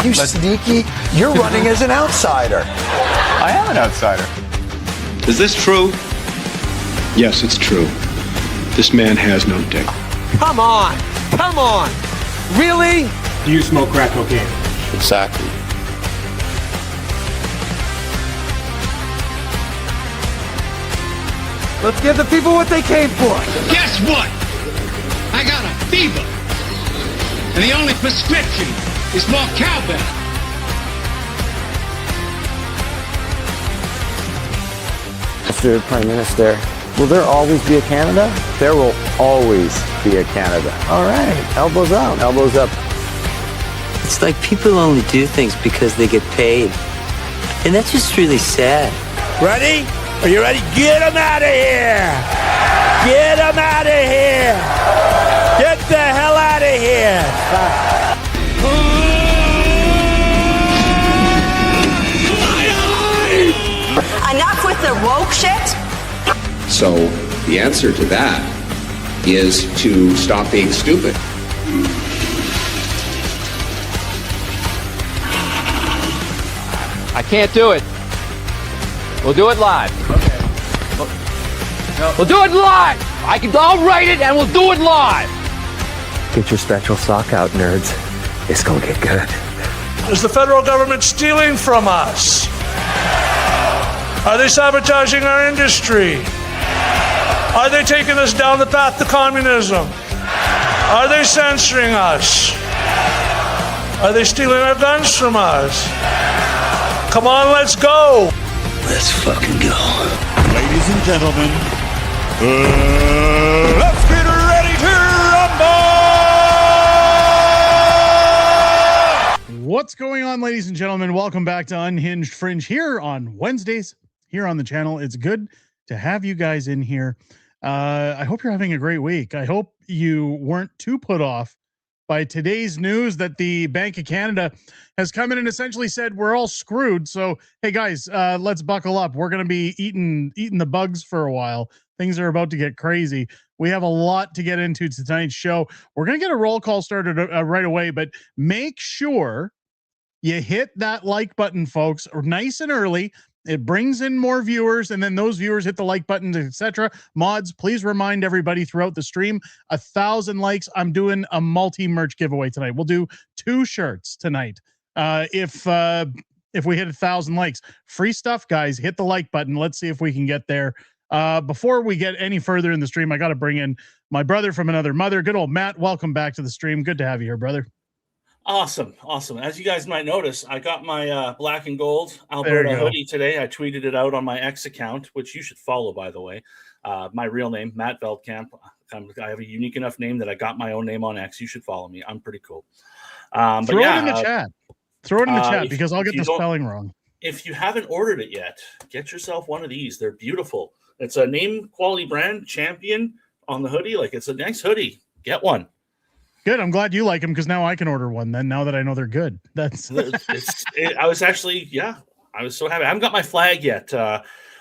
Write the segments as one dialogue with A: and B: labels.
A: You sneaky. You're running as an outsider.
B: I am an outsider.
C: Is this true?
D: Yes, it's true. This man has no dick.
A: Come on. Come on. Really?
E: Do you smoke crack cocaine?
C: Exactly.
A: Let's give the people what they came for.
F: Guess what? I got a fever. And the only prescription is more cowbell.
G: Mr. Prime Minister, will there always be a Canada?
H: There will always be a Canada.
G: All right, elbows out.
H: Elbows up.
I: It's like people only do things because they get paid. And that's just really sad.
J: Ready? Are you ready? Get them out of here! Get them out of here! Get the hell out of here!
K: Enough with the woke shit.
L: So the answer to that is to stop being stupid.
B: I can't do it. We'll do it live. Okay. We'll do it live. I'll write it and we'll do it live.
H: Get your special sock out, nerds. It's gonna get good.
M: Is the federal government stealing from us? Are they sabotaging our industry? Are they taking us down the path to communism? Are they censoring us? Are they stealing our guns from us? Come on, let's go.
I: Let's fucking go.
J: Ladies and gentlemen, let's get ready to rumble!
N: What's going on, ladies and gentlemen? Welcome back to Unhinged Fringe here on Wednesdays here on the channel. It's good to have you guys in here. I hope you're having a great week. I hope you weren't too put off by today's news that the Bank of Canada has come in and essentially said we're all screwed. So, hey guys, let's buckle up. We're going to be eating the bugs for a while. Things are about to get crazy. We have a lot to get into tonight's show. We're going to get a roll call started right away, but make sure you hit that like button, folks, nice and early. It brings in more viewers, and then those viewers hit the like button, etc. Mods, please remind everybody throughout the stream, 1,000 likes. I'm doing a multi-merch giveaway tonight. We'll do 2 shirts tonight. If we hit 1,000 likes, free stuff, guys. Hit the like button. Let's see if we can get there. Before we get any further in the stream, I got to bring in my brother from another mother. Good old Matt. Welcome back to the stream. Good to have you here, brother.
O: Awesome. As you guys might notice, I got my black and gold Alberta hoodie today. I tweeted it out on my X account, which you should follow, by the way. My real name, Matt Veldkamp. I have a unique enough name that I got my own name on X. You should follow me. I'm pretty cool.
N: Throw it in the chat. Throw it in the chat because I'll get the spelling wrong.
O: If you haven't ordered it yet, get yourself one of these. They're beautiful. It's a name quality brand, Champion, on the hoodie. Like, it's a nice hoodie. Get one.
N: Good. I'm glad you like them because now I can order one. Then now that I know they're good, that's.
O: I was actually, I was so happy. I haven't got my flag yet.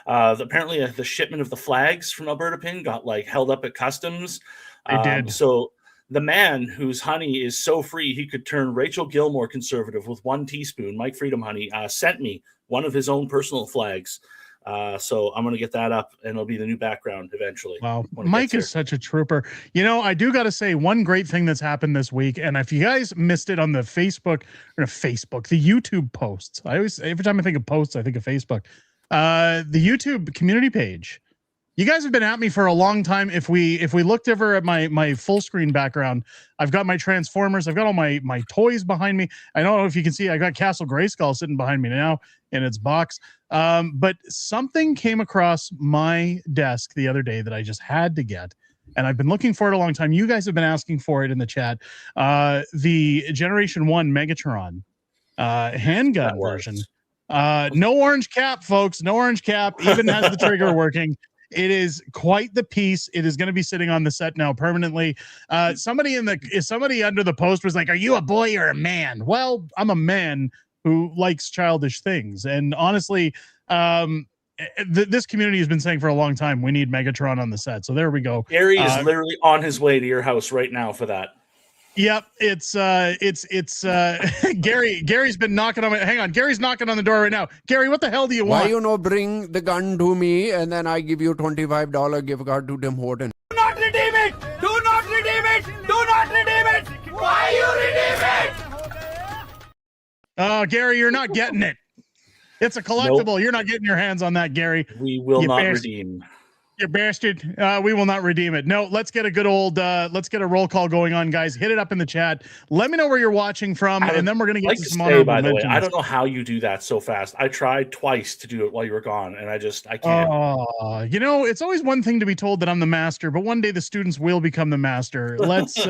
O: Apparently, the shipment of the flags from Alberta Pin got held up at customs.
N: They did.
O: So the man whose honey is so free he could turn Rachel Gilmore conservative with 1 teaspoon, Mike Freedom Honey, sent me one of his own personal flags. So I'm going to get that up and it'll be the new background eventually.
N: Wow. Mike is such a trooper. You know, I do got to say one great thing that's happened this week. And if you guys missed it on the the YouTube posts, every time I think of posts, I think of Facebook, the YouTube community page. You guys have been at me for a long time. If we looked over at my full screen background, I've got my Transformers. I've got all my toys behind me. I don't know if you can see, I got Castle Grayskull sitting behind me now in its box. But something came across my desk the other day that I just had to get. And I've been looking for it a long time. You guys have been asking for it in the chat. The Generation 1 Megatron handgun version. No orange cap, folks. No orange cap. Even has the trigger working. It is quite the piece. It is going to be sitting on the set now permanently. Somebody under the post was like, "Are you a boy or a man?" Well, I'm a man who likes childish things, and honestly, this community has been saying for a long time we need Megatron on the set. So there we go.
O: Gary is literally on his way to your house right now for that.
N: Yep, it's Gary. Gary's been knocking on my. Hang on, Gary's knocking on the door right now. Gary, what the hell do you want?
A: Why you no bring the gun to me and then I give you $25 gift card to Tim Horton?
J: Do not redeem it! Do not redeem it! Do not redeem it! Why you redeem it?
N: Oh, Gary, you're not getting it. It's a collectible. Nope. You're not getting your hands on that, Gary.
O: We will not redeem.
N: You bastard. We will not redeem it. No, let's get a good old, let's get a roll call going on, guys. Hit it up in the chat. Let me know where you're watching from, and then we're going to get to some honorable
O: by the way,
N: mentions.
O: I don't know how you do that so fast. I tried twice to do it while you were gone, and I can't.
N: You know, it's always one thing to be told that I'm the master, but one day the students will become the master. Let's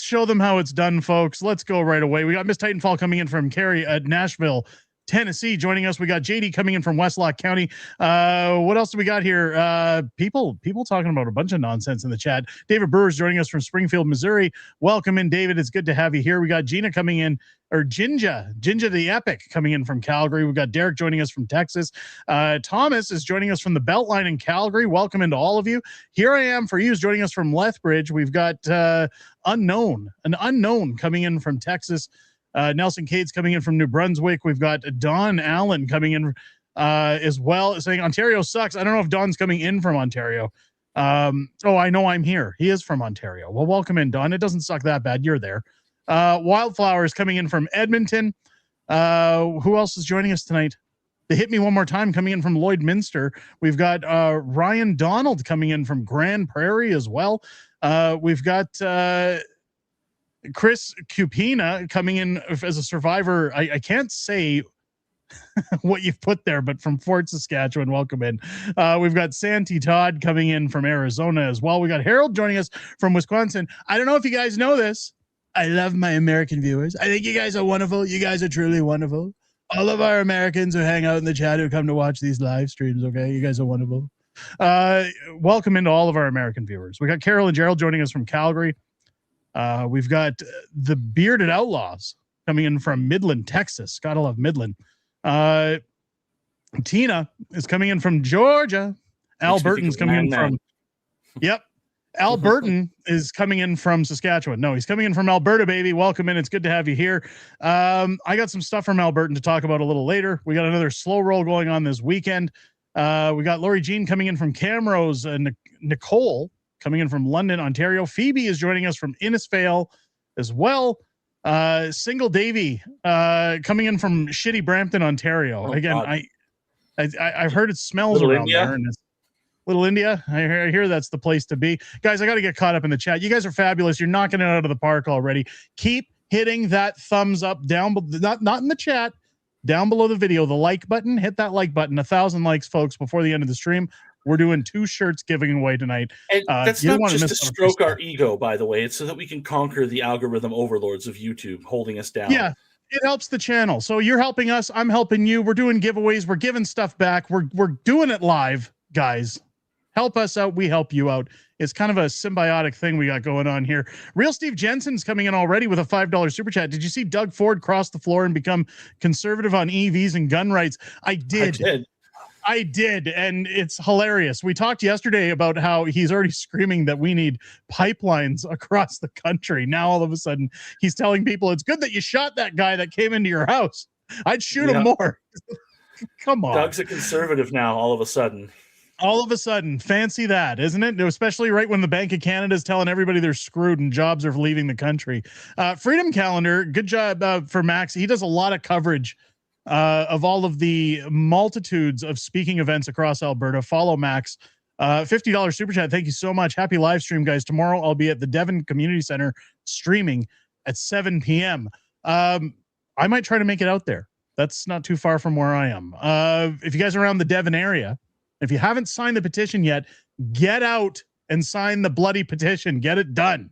N: show them how it's done, folks. Let's go right away. We got Miss Titanfall coming in from Carrie at Nashville, Tennessee, joining us. We got JD coming in from Westlock County. What else do we got here? People talking about a bunch of nonsense in the chat. David Brewer's joining us from Springfield, Missouri. Welcome in, David. It's good to have you here. We got Gina coming in, or Jinja the Epic coming in from Calgary. We've got Derek joining us from Texas. Thomas is joining us from the Beltline in Calgary. Welcome into all of you. Here I Am for You is joining us from Lethbridge. We've got an unknown coming in from Texas. Nelson Cade's coming in from New Brunswick. We've got Don Allen coming in as well, saying Ontario sucks. I don't know if Don's coming in from Ontario. I know I'm here. He is from Ontario. Well, welcome in, Don. It doesn't suck that bad. You're there. Wildflower is coming in from Edmonton. Who else is joining us tonight? They hit me one more time coming in from Lloydminster. We've got Ryan Donald coming in from Grand Prairie as well. We've got Chris Cupina coming in as a survivor. I can't say what you've put there, but from Fort Saskatchewan, welcome in. We've got Santi Todd coming in from Arizona as well. We got Harold joining us from Wisconsin. I don't know if you guys know this. I love my American viewers. I think you guys are wonderful. You guys are truly wonderful. All of our Americans who hang out in the chat who come to watch these live streams, okay? You guys are wonderful. Welcome into all of our American viewers. We got Carol and Gerald joining us from Calgary. We've got the Bearded Outlaws coming in from Midland, Texas. Gotta love Midland. Tina is coming in from Georgia. Albertan's coming in from... Yep. Albertan is coming in from Saskatchewan. No, he's coming in from Alberta, baby. Welcome in. It's good to have you here. I got some stuff from Albertan to talk about a little later. We got another slow roll going on this weekend. We got Lori Jean coming in from Camrose and Nicole coming in from London, Ontario. Phoebe is joining us from Innisfail as well. Single Davy coming in from shitty Brampton, Ontario. Again, I've heard it smells Little around India. There. And it's Little India. I hear that's the place to be. Guys, I got to get caught up in the chat. You guys are fabulous. You're knocking it out of the park already. Keep hitting that thumbs up down, not in the chat, down below the video, the like button. Hit that like button. 1,000 likes, folks, before the end of the stream. We're doing 2 shirts giving away tonight.
O: And that's not just to stroke our ego, by the way. It's so that we can conquer the algorithm overlords of YouTube holding us down.
N: Yeah, it helps the channel. So you're helping us. I'm helping you. We're doing giveaways. We're giving stuff back. We're doing it live, guys. Help us out. We help you out. It's kind of a symbiotic thing we got going on here. Real Steve Jensen's coming in already with a $5 super chat. Did you see Doug Ford cross the floor and become conservative on EVs and gun rights? I did. And it's hilarious. We talked yesterday about how he's already screaming that we need pipelines across the country. Now, all of a sudden, he's telling people it's good that you shot that guy that came into your house. I'd shoot him more. Come on.
O: Doug's a conservative now, all of a sudden.
N: All of a sudden, fancy that, isn't it? Especially right when the Bank of Canada is telling everybody they're screwed and jobs are leaving the country. Freedom Calendar, good job for Max. He does a lot of coverage of all of the multitudes of speaking events across Alberta. Follow Max. $50 super chat. Thank you so much. Happy live stream, guys. Tomorrow I'll be at the Devon Community Center streaming at 7 p.m. I might try to make it out there. That's not too far from where I am. If you guys are around the Devon area, if you haven't signed the petition yet, get out and sign the bloody petition. Get it done.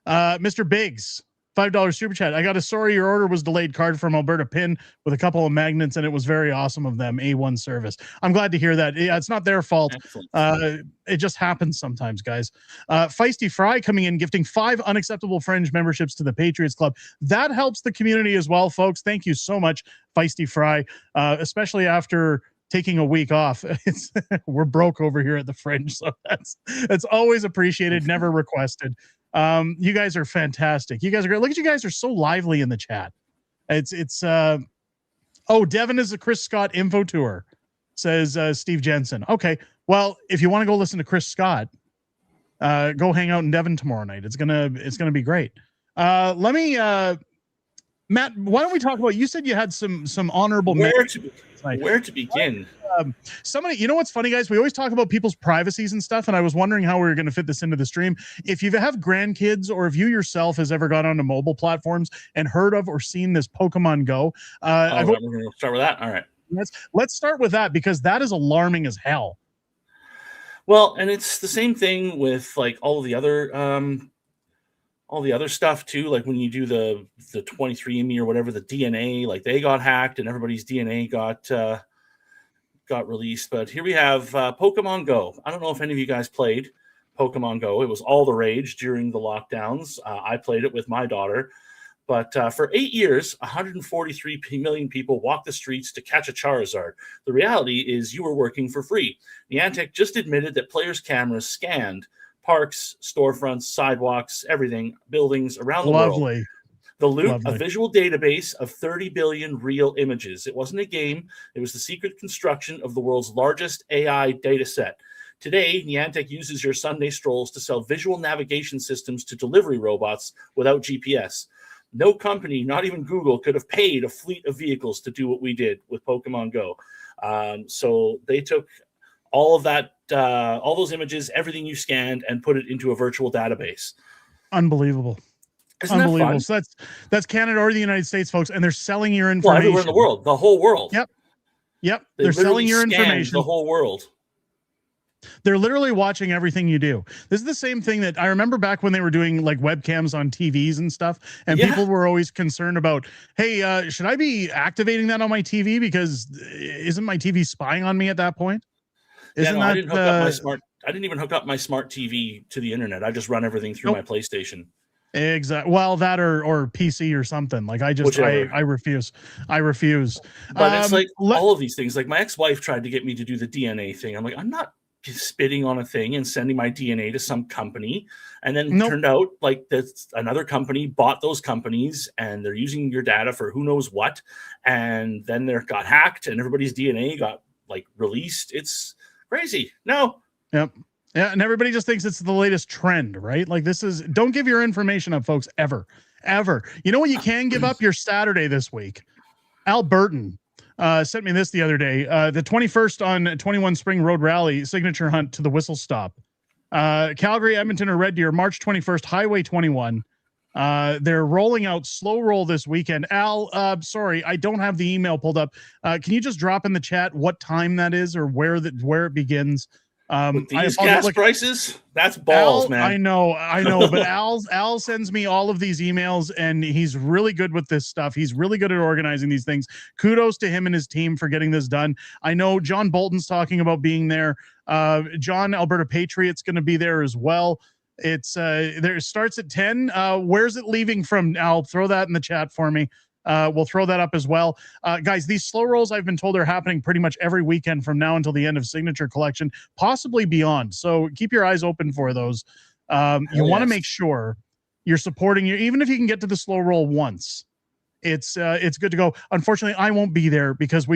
N: Mr. Biggs, $5 super chat. I got a sorry your order was delayed card from Alberta Pin with a couple of magnets, and it was very awesome of them. A1 service. I'm glad to hear that. Yeah, it's not their fault. It just happens sometimes, guys. Feisty Fry coming in, gifting 5 unacceptable Fringe memberships to the Patriots Club. That helps the community as well, folks. Thank you so much, Feisty Fry, especially after taking a week off. We're broke over here at the Fringe, so that's always appreciated, never requested. You guys are fantastic. You guys are great. Look at you guys are so lively in the chat. It's oh, Devin is a Chris Scott info tour, says Steve Jensen. Okay, well, if you want to go listen to Chris Scott, go hang out in Devon tomorrow night. It's gonna be great. Let me Matt, why don't we talk about, you said you had some honorable
O: where to begin?
N: Somebody, you know what's funny, guys? We always talk about people's privacies and stuff, and I was wondering how we were going to fit this into the stream. If you have grandkids, or if you yourself has ever got onto mobile platforms and heard of or seen this Pokemon Go,
O: we're going to start with that. All right.
N: Let's start with that, because that is alarming as hell.
O: Well, and it's the same thing with like all the other stuff too. Like when you do the 23andMe or whatever, the DNA, like they got hacked and everybody's DNA got released. But here we have Pokemon Go. I don't know if any of you guys played Pokemon Go. It was all the rage during the lockdowns. I played it with my daughter. But for 8 years, 143 million people walked the streets to catch a Charizard. The reality is you were working for free. Niantic just admitted that players' cameras scanned parks, storefronts, sidewalks, everything, buildings around the world. The loot, a visual database of 30 billion real images. It wasn't a game. It was the secret construction of the world's largest AI data set. Today, Niantic uses your Sunday strolls to sell visual navigation systems to delivery robots without GPS. No company, not even Google, could have paid a fleet of vehicles to do what we did with Pokemon Go. So they took all of that, all those images, everything you scanned, and put it into a virtual database.
N: Unbelievable.
O: Isn't
N: Unbelievable.
O: That fun?
N: So that's Canada or the United States, folks, and they're selling your information.
O: Well, everywhere in the world, the whole world.
N: Yep. They're selling your information.
O: The whole world.
N: They're literally watching everything you do. This is the same thing that I remember back when they were doing like webcams on TVs and stuff, and people were always concerned about, hey, should I be activating that on my TV, because isn't my TV spying on me at that point? Isn't
O: I didn't hook up my smart. I didn't even hook up my smart TV to the internet. I just run everything through my PlayStation.
N: Exactly. Well, that or PC or something. Like I refuse.
O: But it's like all of these things. Like my ex-wife tried to get me to do the DNA thing. I'm like, I'm not spitting on a thing and sending my DNA to some company. And then turned out like that another company bought those companies and they're using your data for who knows what. And then they got hacked and everybody's DNA got like released. It's crazy. No.
N: Yep. Yeah, and everybody just thinks it's the latest trend, right? Like don't give your information up, folks, ever. You know what you can give up? Your Saturday this week. Albertan sent me this the other day. The 21st on 21 Spring Road Rally signature hunt to the whistle stop. Calgary, Edmonton, or Red Deer, March 21st, Highway 21. They're rolling out slow roll this weekend. Al, sorry, I don't have the email pulled up. Can you just drop in the chat what time that is or where it begins?
O: With these gas prices, that's balls, man.
N: I know, but Al sends me all of these emails, and he's really good with this stuff. He's really good at organizing these things. Kudos to him and his team for getting this done. I know John Bolton's talking about being there. John, Alberta Patriot's going to be there as well. It's there. It starts at 10. Where's it leaving from? Al, throw that in the chat for me. We'll throw that up as well. Guys, these slow rolls I've been told are happening pretty much every weekend from now until the end of Signature Collection, possibly beyond. So keep your eyes open for those. You want to make sure you're supporting you, even if you can get to the slow roll once. It's good to go. Unfortunately, I won't be there because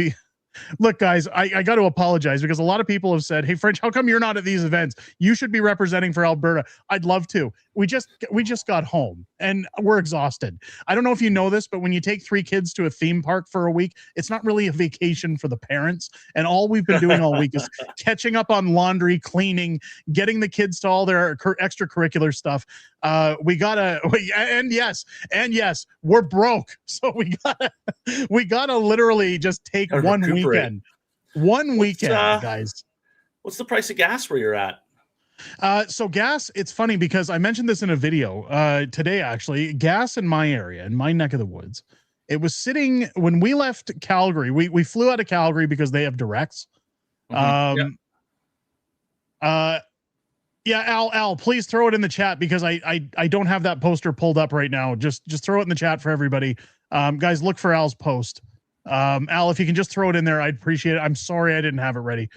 N: look, guys, I got to apologize because a lot of people have said, hey, Fringe, how come you're not at these events? You should be representing for Alberta. I'd love to. We just got home and we're exhausted. I don't know if you know this, but when you take 3 kids to a theme park for a week, it's not really a vacation for the parents. And all we've been doing all week is catching up on laundry, cleaning, getting the kids to all their extracurricular stuff. And yes, we're broke. So we gotta literally just take one weekend. One weekend, guys.
O: What's the price of gas where you're at?
N: So gas, it's funny because I mentioned this in a video today, actually. Gas in my area, in my neck of the woods, it was sitting when we left Calgary. We flew out of Calgary because they have directs. Yeah, Al, please throw it in the chat because I don't have that poster pulled up right now. Just throw it in the chat for everybody. Guys, look for Al's post. Al, if you can just throw it in there, I'd appreciate it. I'm sorry I didn't have it ready.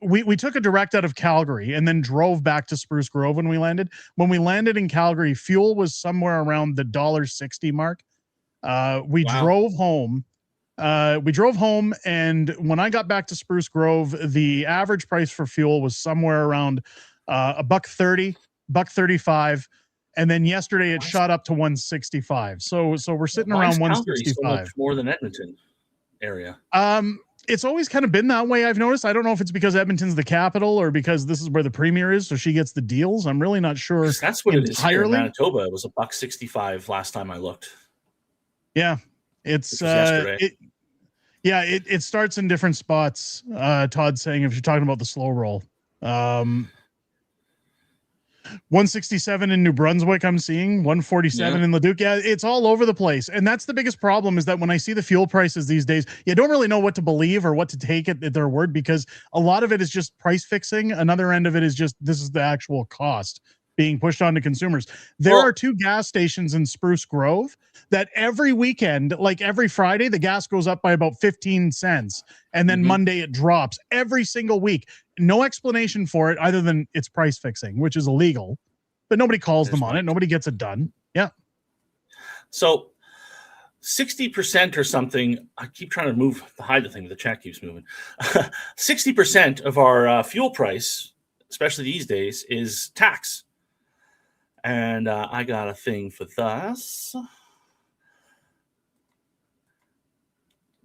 N: we took a direct out of Calgary and then drove back to Spruce Grove when we landed. When we landed in Calgary, fuel was somewhere around the $1.60 mark. We drove home. And when I got back to Spruce Grove, the average price for fuel was somewhere around $1.30, $1.35. And then yesterday it shot up to $1.65. So we're sitting around $1.65.
O: So much more than Edmonton area.
N: It's always kind of been that way, I've noticed. I don't know if it's because Edmonton's the capital or because this is where the premier is, so she gets the deals. I'm really not sure.
O: That's what it is here in Manitoba. It was $1.65 last time I looked.
N: Yeah, it starts in different spots. Todd's saying if you're talking about the slow roll. 167 in New Brunswick, I'm seeing 147 in Leduc. Yeah, it's all over the place. And that's the biggest problem, is that when I see the fuel prices these days, you don't really know what to believe or what to take at their word, because a lot of it is just price fixing. Another end of it is just, this is the actual cost being pushed on to consumers. There are 2 gas stations in Spruce Grove that every weekend, like every Friday, the gas goes up by about 15 cents. And then Monday it drops every single week. No explanation for it other than it's price fixing, which is illegal, but nobody calls them on it. Nobody gets it done. Yeah.
O: So 60% or something, I keep trying to hide the thing, but the chat keeps moving. 60% of our fuel price, especially these days, is tax. And I got a thing for this.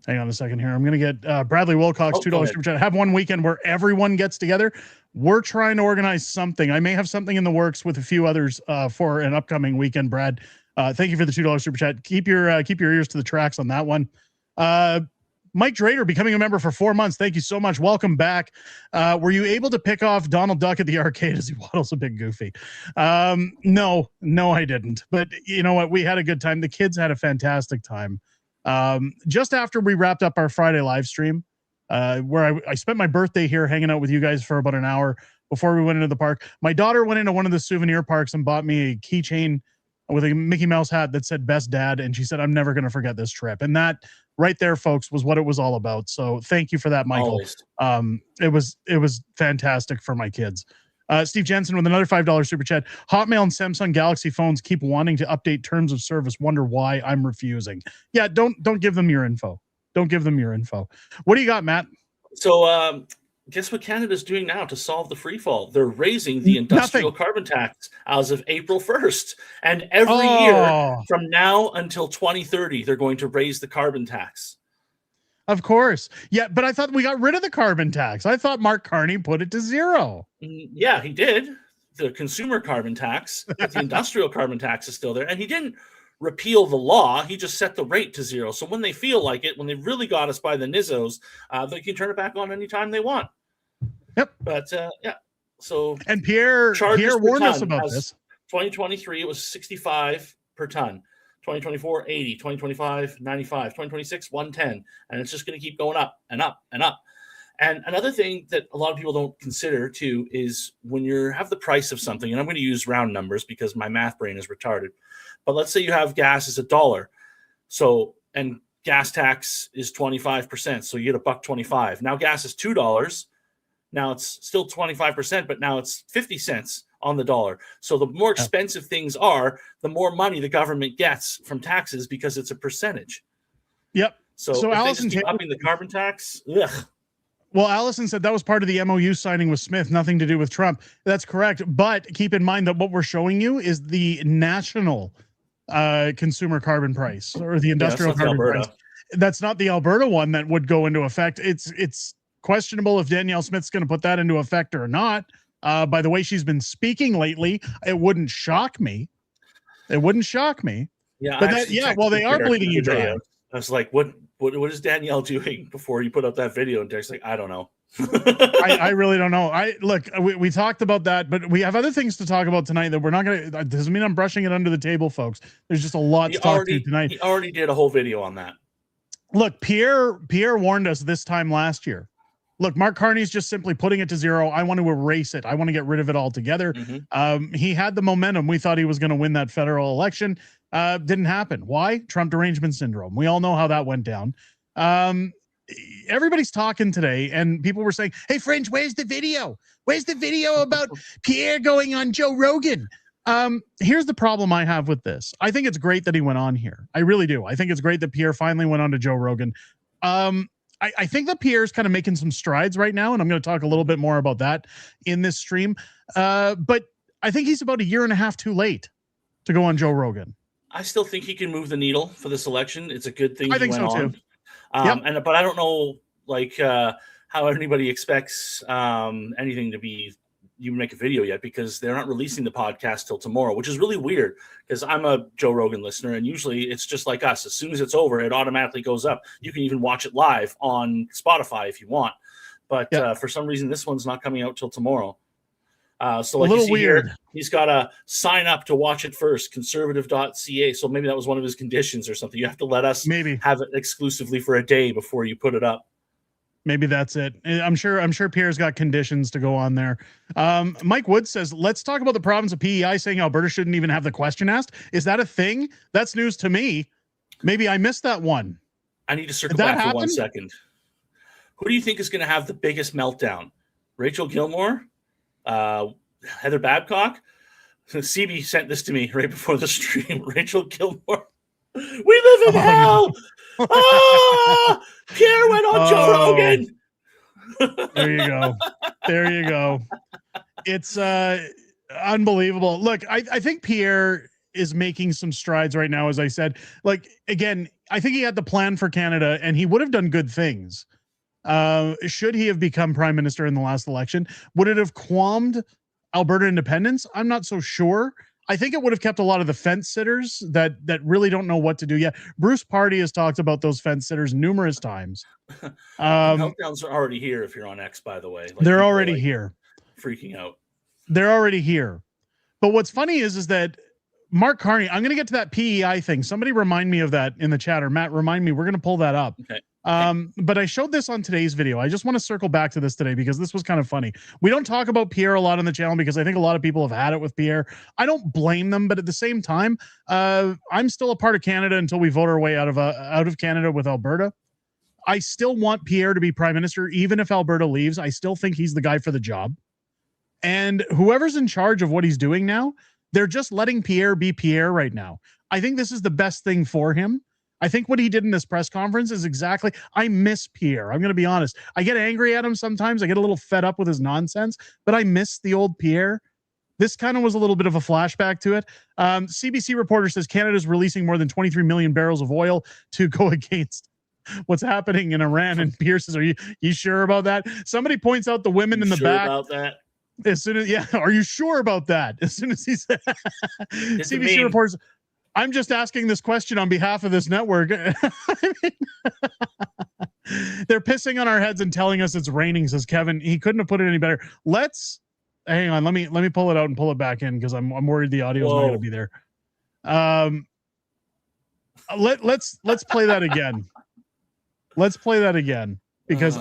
N: Hang on a second here. I'm going to get Bradley Wilcox, $2 super chat. Have one weekend where everyone gets together. We're trying to organize something. I may have something in the works with a few others for an upcoming weekend, Brad. Thank you for the $2 super chat. Keep your ears to the tracks on that one. Mike Drader becoming a member for 4 months. Thank you so much. Welcome back. Were you able to pick off Donald Duck at the arcade as he waddles a bit goofy? No, I didn't. But you know what? We had a good time. The kids had a fantastic time. Just after we wrapped up our Friday live stream, where I spent my birthday here hanging out with you guys for about an hour before we went into the park, my daughter went into one of the souvenir parks and bought me a keychain with a Mickey Mouse hat that said "Best Dad," and she said, "I'm never going to forget this trip." And that right there, folks, was what it was all about. So thank you for that, Michael. Always. It was fantastic for my kids. Steve Jensen with another $5 super chat. Hotmail and Samsung Galaxy phones keep wanting to update terms of service. Wonder why. I'm refusing. Yeah, don't give them your info. Don't give them your info. What do you got, Matt?
O: So guess what Canada's doing now to solve the free fall? They're raising the industrial carbon tax as of April 1st. And every year from now until 2030, they're going to raise the carbon tax.
N: Of course. Yeah, but I thought we got rid of the carbon tax. I thought Mark Carney put it to 0.
O: Yeah, he did. The consumer carbon tax, but the industrial carbon tax is still there. And he didn't repeal the law. He just set the rate to 0. So when they feel like it, when they really got us by the nizzos, they can turn it back on anytime they want.
N: Yep.
O: But yeah. So
N: and Pierre warned us about this.
O: 2023, it was 65 per ton. 2024, 80, 2025, 95, 2026, 110. And it's just going to keep going up and up and up. And another thing that a lot of people don't consider too is when you have the price of something, and I'm going to use round numbers because my math brain is retarded. But let's say you have gas is $1. So, and gas tax is 25%. So you get $1.25. Now gas is $2. Now it's still 25%, but now it's 50 cents on the dollar. So the more expensive things are, the more money the government gets from taxes because it's a percentage.
N: Yep.
O: So Allison keep upping the carbon tax. Ugh.
N: Well, Allison said that was part of the MOU signing with Smith, nothing to do with Trump. That's correct. But keep in mind that what we're showing you is the national consumer carbon price or the industrial carbon price. That's not the Alberta one that would go into effect. It's questionable if Danielle Smith's going to put that into effect or not. By the way she's been speaking lately, it wouldn't shock me. It wouldn't shock me.
O: Yeah,
N: but well, they are bleeding you dry.
O: I was like, what is Danielle doing before you put up that video? And Derek's like, I don't know.
N: I really don't know. We talked about that, but we have other things to talk about tonight that we're not going to. Doesn't mean I'm brushing it under the table, folks. There's just a lot to talk to tonight.
O: He already did a whole video on that.
N: Look, Pierre warned us this time last year. Look, Mark Carney's just simply putting it to 0. I want to erase it. I want to get rid of it altogether. He had the momentum. We thought he was going to win that federal election. Didn't happen. Why? Trump derangement syndrome. We all know how that went down. everybody's talking today, and people were saying, "Hey, Fringe, where's the video? Where's the video about Pierre going on Joe Rogan?" Here's the problem I have with this. I think it's great that he went on here. I really do. I think it's great that Pierre finally went on to Joe Rogan. I think that Pierre's kind of making some strides right now, and I'm going to talk a little bit more about that in this stream. But I think he's about a year and a half too late to go on Joe Rogan.
O: I still think he can move the needle for this election. It's a good thing.
N: I think so too.
O: But I don't know, how anybody expects anything to be. You make a video yet, because they're not releasing the podcast till tomorrow, which is really weird because I'm a Joe Rogan listener, and usually it's just like us. As soon as it's over, it automatically goes up. You can even watch it live on Spotify if you want. But for some reason, this one's not coming out till tomorrow. So like a little weird. Here, he's got to sign up to watch it first, conservative.ca. So maybe that was one of his conditions or something. You have to let us have it exclusively for a day before you put it up.
N: Maybe that's it. I'm sure Pierre's got conditions to go on there. Mike Wood says, let's talk about the province of PEI saying Alberta shouldn't even have the question asked. Is that a thing? That's news to me. Maybe I missed that one.
O: I need to circle back for 1 second. Who do you think is going to have the biggest meltdown? Rachel Gilmore? Heather Babcock? CB sent this to me right before the stream. Rachel Gilmore. We live in hell! Pierre went on Joe Rogan.
N: There you go. There you go. It's unbelievable. Look, I think Pierre is making some strides right now, as I said. Like, again, I think he had the plan for Canada, and he would have done good things. Should he have become prime minister in the last election? Would it have qualmed Alberta independence? I'm not so sure. I think it would have kept a lot of the fence sitters that really don't know what to do yet. Bruce Party has talked about those fence sitters numerous times.
O: Meltdowns are already here if you're on X, by the way. Like,
N: they're already here.
O: Freaking out.
N: They're already here. But what's funny is that Mark Carney, I'm going to get to that PEI thing. Somebody remind me of that in the chat, or Matt, remind me. We're going to pull that up.
O: Okay.
N: But I showed this on today's video. I just want to circle back to this today because this was kind of funny. We don't talk about Pierre a lot on the channel because I think a lot of people have had it with Pierre. I don't blame them, but at the same time, I'm still a part of Canada until we vote our way out of Canada with Alberta. I still want Pierre to be prime minister, even if Alberta leaves. I still think he's the guy for the job. And whoever's in charge of what he's doing now, they're just letting Pierre be Pierre right now. I think this is the best thing for him. I think what he did in this press conference is exactly, I miss Pierre. I'm going to be honest. I get angry at him sometimes. I get a little fed up with his nonsense, but I miss the old Pierre. This kind of was a little bit of a flashback to it. CBC reporter says Canada's releasing more than 23 million barrels of oil to go against what's happening in Iran. And Pierre says, are you sure about that? Somebody points out the women in the back.
O: About that?
N: As soon as, are you sure about that? As soon as he said, CBC reports, I'm just asking this question on behalf of this network. I mean, they're pissing on our heads and telling us it's raining, says Kevin. He couldn't have put it any better. Hang on. Let me pull it out and pull it back in because I'm worried the audio is not going to be there. Let's play that again. Let's play that again because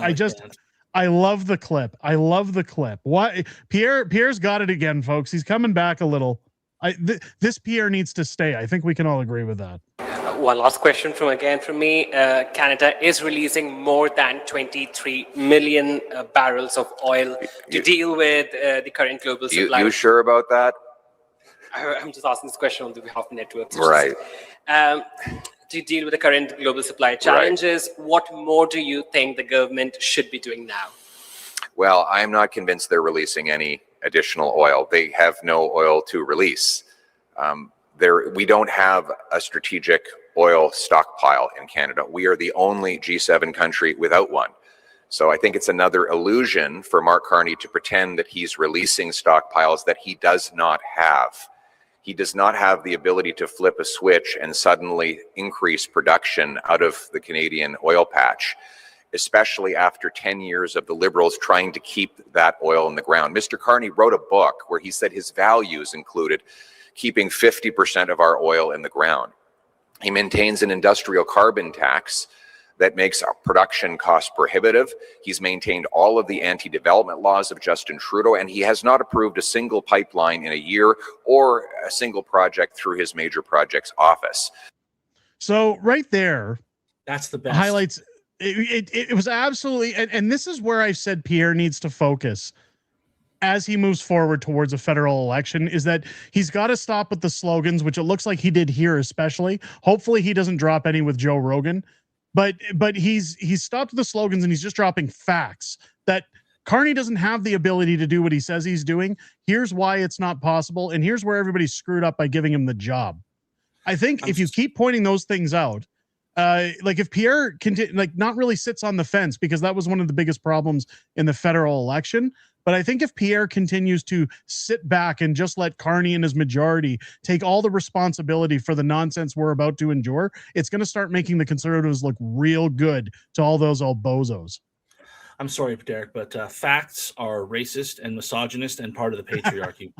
N: I love the clip. I love the clip. What Pierre's got it again, folks. He's coming back a little. This Pierre needs to stay. I think we can all agree with that.
E: One last question from me. Canada is releasing more than 23 million barrels of oil to deal with the current global supply.
P: You sure about that?
E: I'm just asking this question on behalf of networks.
P: Right.
E: To deal with the current global supply challenges, what more do you think the government should be doing now?
P: Well, I'm not convinced they're releasing any additional oil. They have no oil to release. We don't have a strategic oil stockpile in Canada. We are the only G7 country without one. So I think it's another illusion for Mark Carney to pretend that he's releasing stockpiles that he does not have. He does not have the ability to flip a switch and suddenly increase production out of the Canadian oil patch, especially after 10 years of the Liberals trying to keep that oil in the ground. Mr. Carney wrote a book where he said his values included keeping 50% of our oil in the ground. He maintains an industrial carbon tax that makes our production cost prohibitive. He's maintained all of the anti-development laws of Justin Trudeau, and he has not approved a single pipeline in a year or a single project through his major projects office.
N: So right there,
O: that's the best.
N: Highlights It was absolutely, and this is where I said Pierre needs to focus as he moves forward towards a federal election, is that he's got to stop with the slogans, which it looks like he did here especially. Hopefully he doesn't drop any with Joe Rogan, but he's stopped the slogans and he's just dropping facts that Carney doesn't have the ability to do what he says he's doing. Here's why it's not possible, and here's where everybody's screwed up by giving him the job. I think if you keep pointing those things out, like if Pierre not really sits on the fence, because that was one of the biggest problems in the federal election. But I think if Pierre continues to sit back and just let Carney and his majority take all the responsibility for the nonsense we're about to endure, it's going to start making the Conservatives look real good to all those old bozos.
O: I'm sorry, Derek, but facts are racist and misogynist and part of the patriarchy.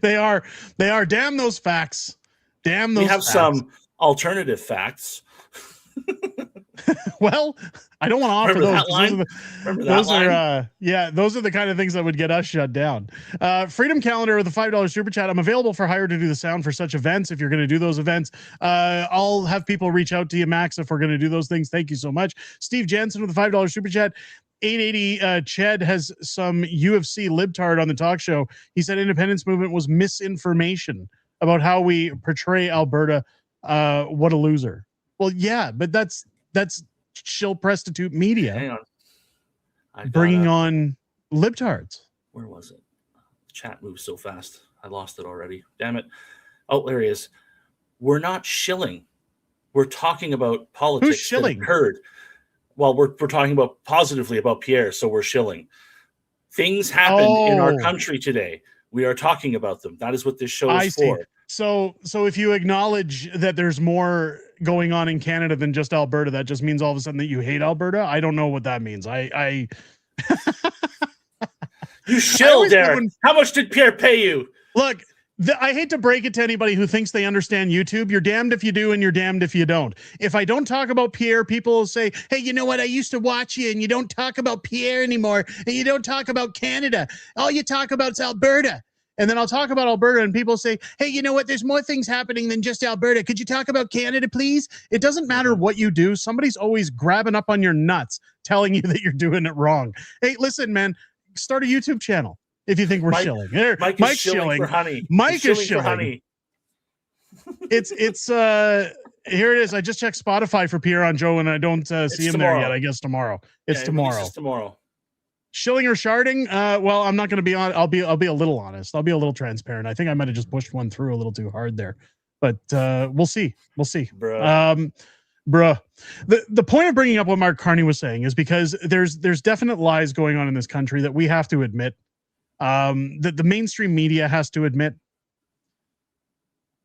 N: They are. Damn those facts. Damn those.
O: We have
N: facts.
O: some alternative facts.
N: Well, I don't want to offer
O: Remember
N: those.
O: that line?
N: Those are those are the kind of things that would get us shut down. Freedom Calendar with a $5 super chat. I'm available for hire to do the sound for such events. If you're going to do those events, I'll have people reach out to you, Max, if we're going to do those things. Thank you so much. Steve Jensen with a $5 super chat. 880 Ched has some UFC libtard on the talk show. He said independence movement was misinformation about how we portray Alberta. What a loser. Well, yeah, but that's shill prostitute media.
O: Hang on.
N: Bringing on libtards.
O: Where was it? The chat moves so fast. I lost it already. Damn it. Oh, there he is. We're not shilling. We're talking about politics.
N: Who's shilling?
O: That occurred. Well, we're talking about positively about Pierre, so we're shilling. Things happened in our country today. We are talking about them. That is what this show is for.
N: So if you acknowledge that there's more going on in Canada than just Alberta, that just means all of a sudden that you hate Alberta. I don't know what that means. I
O: You shill, Derek. How much did Pierre pay you?
N: Look, I hate to break it to anybody who thinks they understand YouTube. You're damned if you do, and you're damned if you don't. If I don't talk about Pierre, people will say, hey, you know what? I used to watch you, and you don't talk about Pierre anymore, and you don't talk about Canada. All you talk about is Alberta. And then I'll talk about Alberta, and people say, hey, you know what? There's more things happening than just Alberta. Could you talk about Canada, please? It doesn't matter what you do. Somebody's always grabbing up on your nuts, telling you that you're doing it wrong. Hey, listen, man, start a YouTube channel if you think we're shilling. Here, Mike's shilling
O: for honey.
N: Mike is shilling.
O: For honey.
N: It's here it is. I just checked Spotify for Pierre on Joe, and I don't see him
O: tomorrow.
N: There yet. I guess tomorrow. It's tomorrow.
O: It's tomorrow.
N: Shilling or sharding? Well, I'm not going to be on. I'll be a little honest. I'll be a little transparent. I think I might have just pushed one through a little too hard there, but we'll see. We'll see.
O: Bruh.
N: The point of bringing up what Mark Carney was saying is because there's definite lies going on in this country that we have to admit. That the mainstream media has to admit.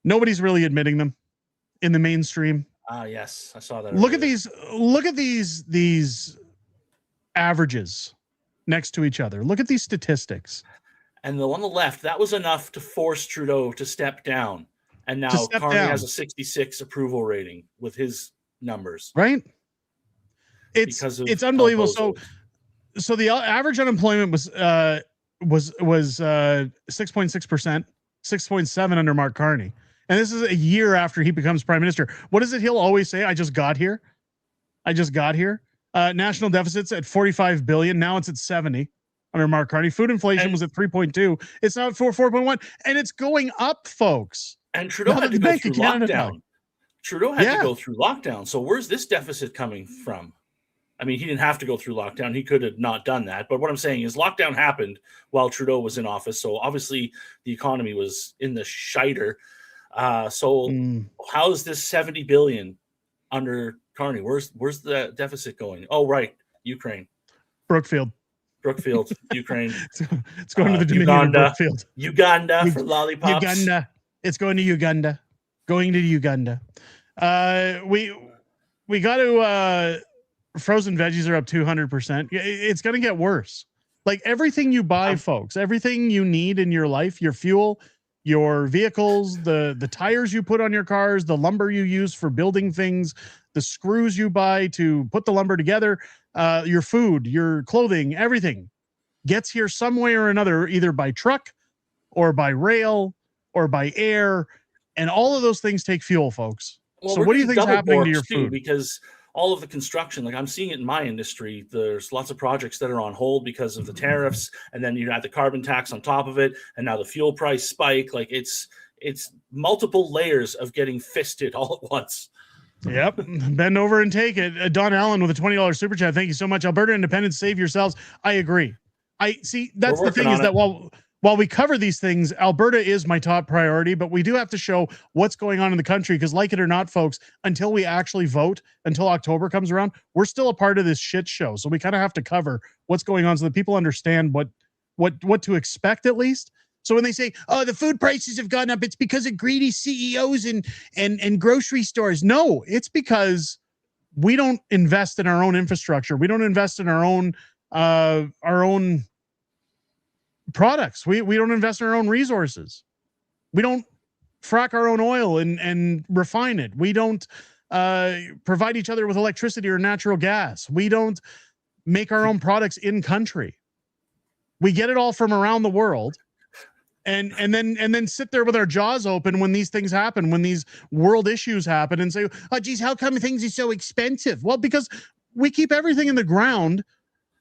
N: Nobody's really admitting them in the mainstream.
O: Yes, I saw that.
N: Look at these averages next to each other. Look at these statistics.
O: And the one on the left, that was enough to force Trudeau to step down. And now Carney has a 66 approval rating with his numbers.
N: Right? It's unbelievable. So the average unemployment was 6.6%, 6.7 under Mark Carney. And this is a year after he becomes prime minister. What is it he'll always say? I just got here. National deficits at 45 billion. Now it's at 70 under Mark Carney. Food inflation was at 3.2. It's now at 4.1, and it's going up, folks.
O: And Trudeau had to go through lockdown. Trudeau had to go through lockdown. So where's this deficit coming from? I mean, he didn't have to go through lockdown. He could have not done that. But what I'm saying is lockdown happened while Trudeau was in office. So obviously the economy was in the shiter. How is this 70 billion under Carney? Where's the deficit going? Oh, right. Ukraine.
N: Brookfield,
O: Ukraine.
N: It's going to the Dominion
O: Uganda.
N: of Brookfield.
O: Uganda for lollipops.
N: Uganda. It's going to Uganda. Going to Uganda. We got to frozen veggies are up 200%. It's going to get worse. Like everything you buy, folks, everything you need in your life, your fuel, your vehicles, the tires you put on your cars, the lumber you use for building things, the screws you buy to put the lumber together, your food, your clothing, everything gets here some way or another, either by truck or by rail or by air. And all of those things take fuel, folks.
O: Well,
N: so what do you think is happening to your food?
O: Because all of the construction, like I'm seeing it in my industry, there's lots of projects that are on hold because of the tariffs, and then you add the carbon tax on top of it, and now the fuel price spike. Like it's multiple layers of getting fisted all at once.
N: Yep. Bend over and take it. Don Allen with a $20 super chat. Thank you so much. Alberta independents, save yourselves. I agree. I see. That's the thing, is that while we cover these things, Alberta is my top priority, but we do have to show what's going on in the country, because like it or not, folks, until we actually vote, until October comes around, we're still a part of this shit show. So we kind of have to cover what's going on so that people understand what to expect, at least. So when they say, oh, the food prices have gone up, it's because of greedy CEOs and grocery stores. No, it's because we don't invest in our own infrastructure. We don't invest in our own products. We don't invest in our own resources. We don't frack our own oil and refine it. We don't provide each other with electricity or natural gas. We don't make our own products in country. We get it all from around the world. And then sit there with our jaws open when these things happen, when these world issues happen, and say, oh, geez, how come things are so expensive? Well, because we keep everything in the ground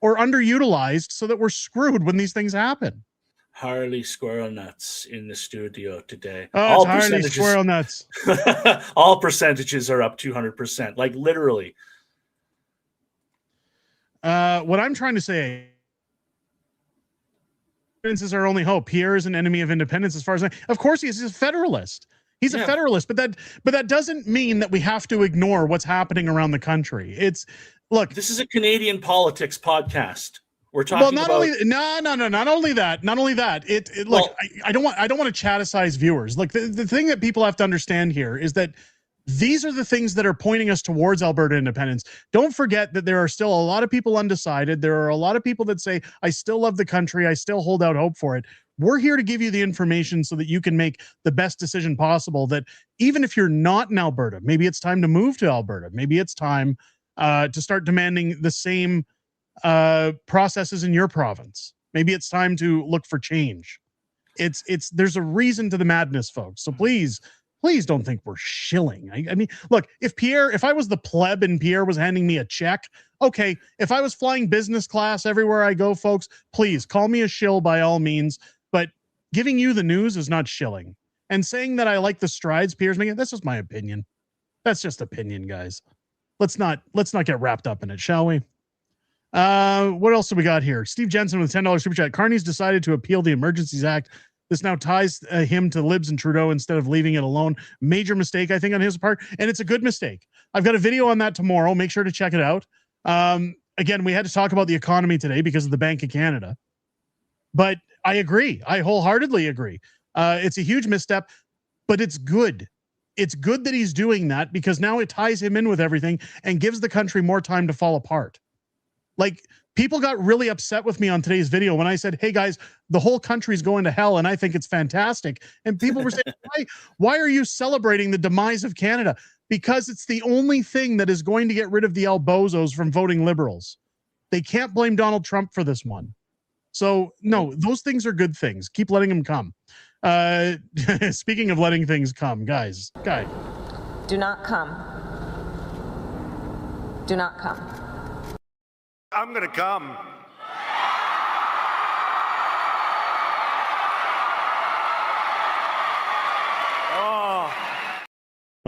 N: or underutilized so that we're screwed when these things happen.
O: Harley Squirrel Nuts in the studio today.
N: Oh, all Harley Squirrel Nuts.
O: All percentages are up 200%, like literally.
N: What I'm trying to say, independence is our only hope. Pierre is an enemy of independence, as far as of course he is. He's a federalist. He's a federalist, but that doesn't mean that we have to ignore what's happening around the country. Look,
O: this is a Canadian politics podcast. We're talking
N: not only that. Look, I don't want to chaticize viewers. Like the thing that people have to understand here is that these are the things that are pointing us towards Alberta independence. Don't forget that there are still a lot of people undecided. There are a lot of people that say, I still love the country. I still hold out hope for it. We're here to give you the information so that you can make the best decision possible, that even if you're not in Alberta, maybe it's time to move to Alberta. Maybe it's time to start demanding the same processes in your province. Maybe it's time to look for change. There's a reason to the madness, folks. So please don't think we're shilling. I mean, look, if I was the pleb and Pierre was handing me a check, okay. If I was flying business class everywhere I go, folks, please call me a shill by all means. But giving you the news is not shilling. And saying that I like the strides Pierre's making, that's just my opinion. That's just opinion, guys. Let's not get wrapped up in it, shall we? What else do we got here? Steve Jensen with $10 super chat. Carney's decided to appeal the Emergencies Act. This now ties him to Libs and Trudeau instead of leaving it alone. Major mistake, I think, on his part, and it's a good mistake. I've got a video on that tomorrow. Make sure to check it out. Again, we had to talk about the economy today because of the Bank of Canada. But I agree. I wholeheartedly agree. It's a huge misstep, but it's good. It's good that he's doing that, because now it ties him in with everything and gives the country more time to fall apart. Like, people got really upset with me on today's video when I said, hey guys, the whole country's going to hell and I think it's fantastic. And people were saying, why are you celebrating the demise of Canada? Because it's the only thing that is going to get rid of the Albozos from voting Liberals. They can't blame Donald Trump for this one. So no, those things are good things. Keep letting them come. Speaking of letting things come, guys.
K: Do not come. Do not come.
J: I'm gonna come.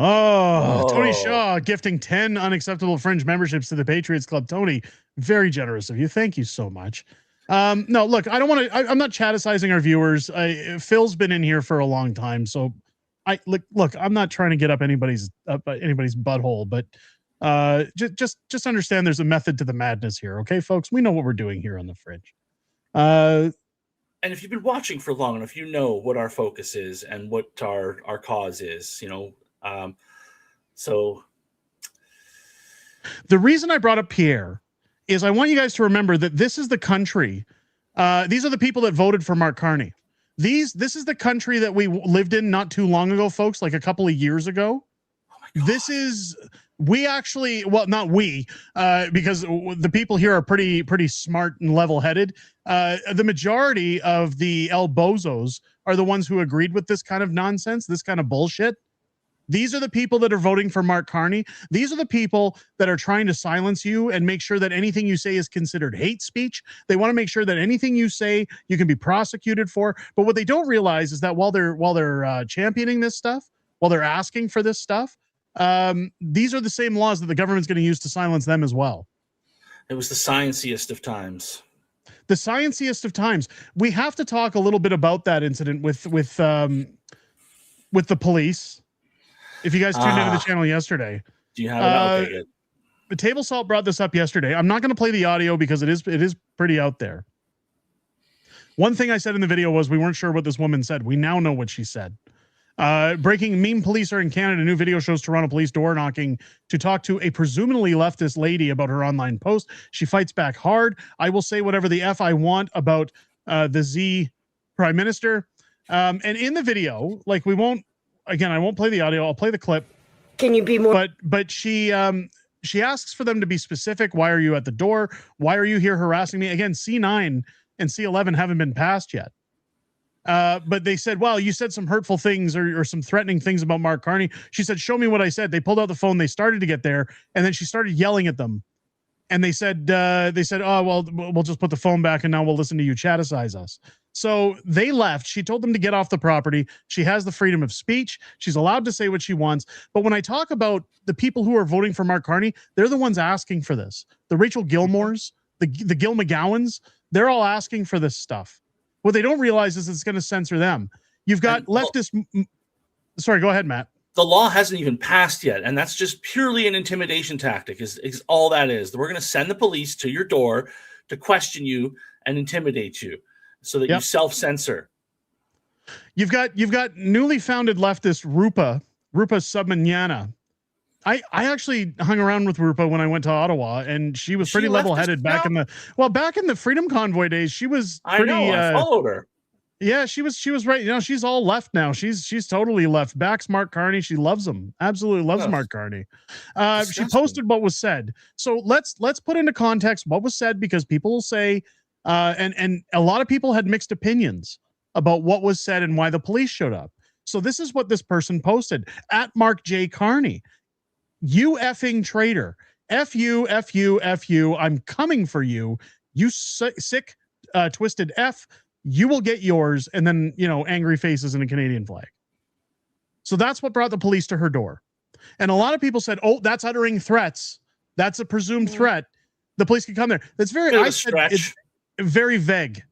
N: Oh, Tony Shaw gifting 10 unacceptable Fringe memberships to the Patriots Club. Tony, very generous of you. Thank you so much. No, look, I don't want to. I'm not chaticizing our viewers. Phil's been in here for a long time, so look. I'm not trying to get up anybody's butthole, but just understand there's a method to the madness here, okay, folks? We know what we're doing here on the Fringe.
O: And if you've been watching for long enough, you know what our focus is and what our cause is. You know, so
N: the reason I brought up Pierre is I want you guys to remember that this is the country. These are the people that voted for Mark Carney. This is the country that we lived in not too long ago, folks, like a couple of years ago. This is, we actually, well, not we, because the people here are pretty smart and level-headed. The majority of the El Bozos are the ones who agreed with this kind of nonsense, this kind of bullshit. These are the people that are voting for Mark Carney. These are the people that are trying to silence you and make sure that anything you say is considered hate speech. They want to make sure that anything you say you can be prosecuted for. But what they don't realize is that while they're championing this stuff, while they're asking for this stuff, these are the same laws that the government's going to use to silence them as well.
O: It was the scienciest of times.
N: The scienciest of times. We have to talk a little bit about that incident with the police. If you guys tuned into the channel yesterday,
O: do you have it? I'll take it.
N: The Table Salt brought this up yesterday. I'm not going to play the audio because it is pretty out there. One thing I said in the video was we weren't sure what this woman said. We now know what she said. Breaking: meme police are in Canada. New video shows Toronto police door knocking to talk to a presumably leftist lady about her online post. She fights back hard. I will say whatever the F I want about the Z Prime Minister. And in the video, like we won't. Again, I won't play the audio. I'll play the clip.
Q: Can you be more?
N: But she asks for them to be specific. Why are you at the door? Why are you here harassing me? Again, C9 and C11 haven't been passed yet. But they said, well, you said some hurtful things or some threatening things about Mark Carney. She said, show me what I said. They pulled out the phone. They started to get there. And then she started yelling at them. And they said, oh, well, we'll just put the phone back and now we'll listen to you chaticize us. So they left. She told them to get off the property. She has the freedom of speech. She's allowed to say what she wants. But when I talk about the people who are voting for Mark Carney, they're the ones asking for this. The Rachel Gilmores, the Gil McGowans, they're all asking for this stuff. What they don't realize is it's going to censor them. You've got leftist. Sorry, go ahead, Matt.
O: The law hasn't even passed yet, and that's just purely an intimidation tactic is all that is. We're going to send the police to your door to question you and intimidate you so that you self-censor.
N: You've got newly founded leftist Rupa Subramanian. I actually hung around with Rupa when I went to Ottawa, and she was pretty level-headed back in the Freedom Convoy days. She was pretty.
O: I followed her.
N: Yeah, she was right. You know, she's all left now. She's totally left. Backs Mark Carney. She loves him. Absolutely loves Mark Carney. She posted what was said. So let's put into context what was said, because people will say, and a lot of people had mixed opinions about what was said and why the police showed up. So this is what this person posted at Mark J. Carney. You effing traitor. F you, F you, F you. I'm coming for you. You sick, twisted F. You will get yours. And then, angry faces and a Canadian flag. So that's what brought the police to her door. And a lot of people said, oh, that's uttering threats. That's a presumed threat. The police can come there. That's very, it's very vague,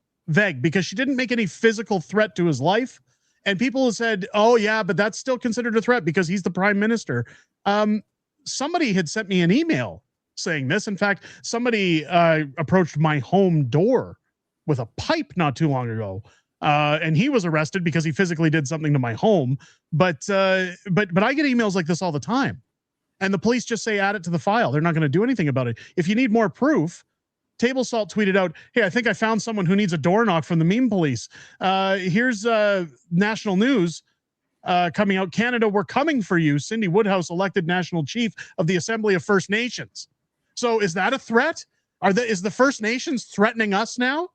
N: because she didn't make any physical threat to his life. And people said, oh yeah, but that's still considered a threat because he's the prime minister. Somebody had sent me an email saying this. In fact, somebody approached my home door with a pipe not too long ago. And he was arrested because he physically did something to my home. But I get emails like this all the time. And the police just say, add it to the file. They're not going to do anything about it. If you need more proof, Table Salt tweeted out, hey, I think I found someone who needs a door knock from the meme police. Here's national news coming out. Canada, we're coming for you. Cindy Woodhouse elected national chief of the Assembly of First Nations. So is that a threat? Is the First Nations threatening us now?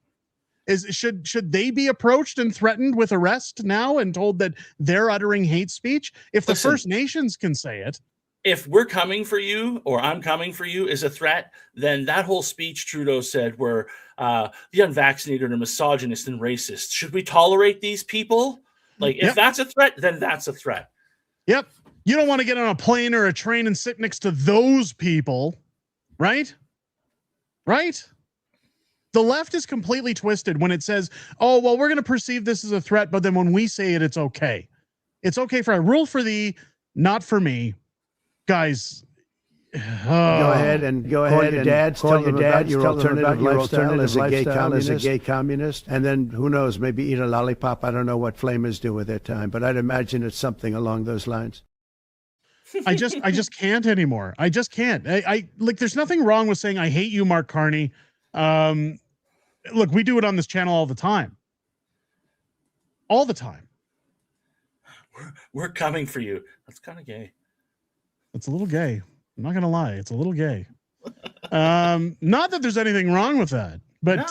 N: Should they be approached and threatened with arrest now and told that they're uttering hate speech? If the First Nations can say it.
O: If we're coming for you or I'm coming for you is a threat, then that whole speech Trudeau said where the unvaccinated are misogynist and racist. Should we tolerate these people? Like, if that's a threat, then that's a threat.
N: Yep. You don't want to get on a plane or a train and sit next to those people, right? Right? The left is completely twisted when it says, oh, well, we're going to perceive this as a threat, but then when we say it, it's okay. It's okay for a rule for thee, not for me. Guys,
R: go ahead and call your dads, tell your dad your alternative lifestyle as a gay communist, and then who knows, maybe eat a lollipop. I don't know what flamers do with their time, but I'd imagine it's something along those lines.
N: I just can't anymore. I just can't. I like, there's nothing wrong with saying I hate you, Mark Carney. Look, we do it on this channel all the time. All the time.
O: We're coming for you. That's kind of gay.
N: It's a little gay. I'm not going to lie. It's a little gay. Not that there's anything wrong with that, But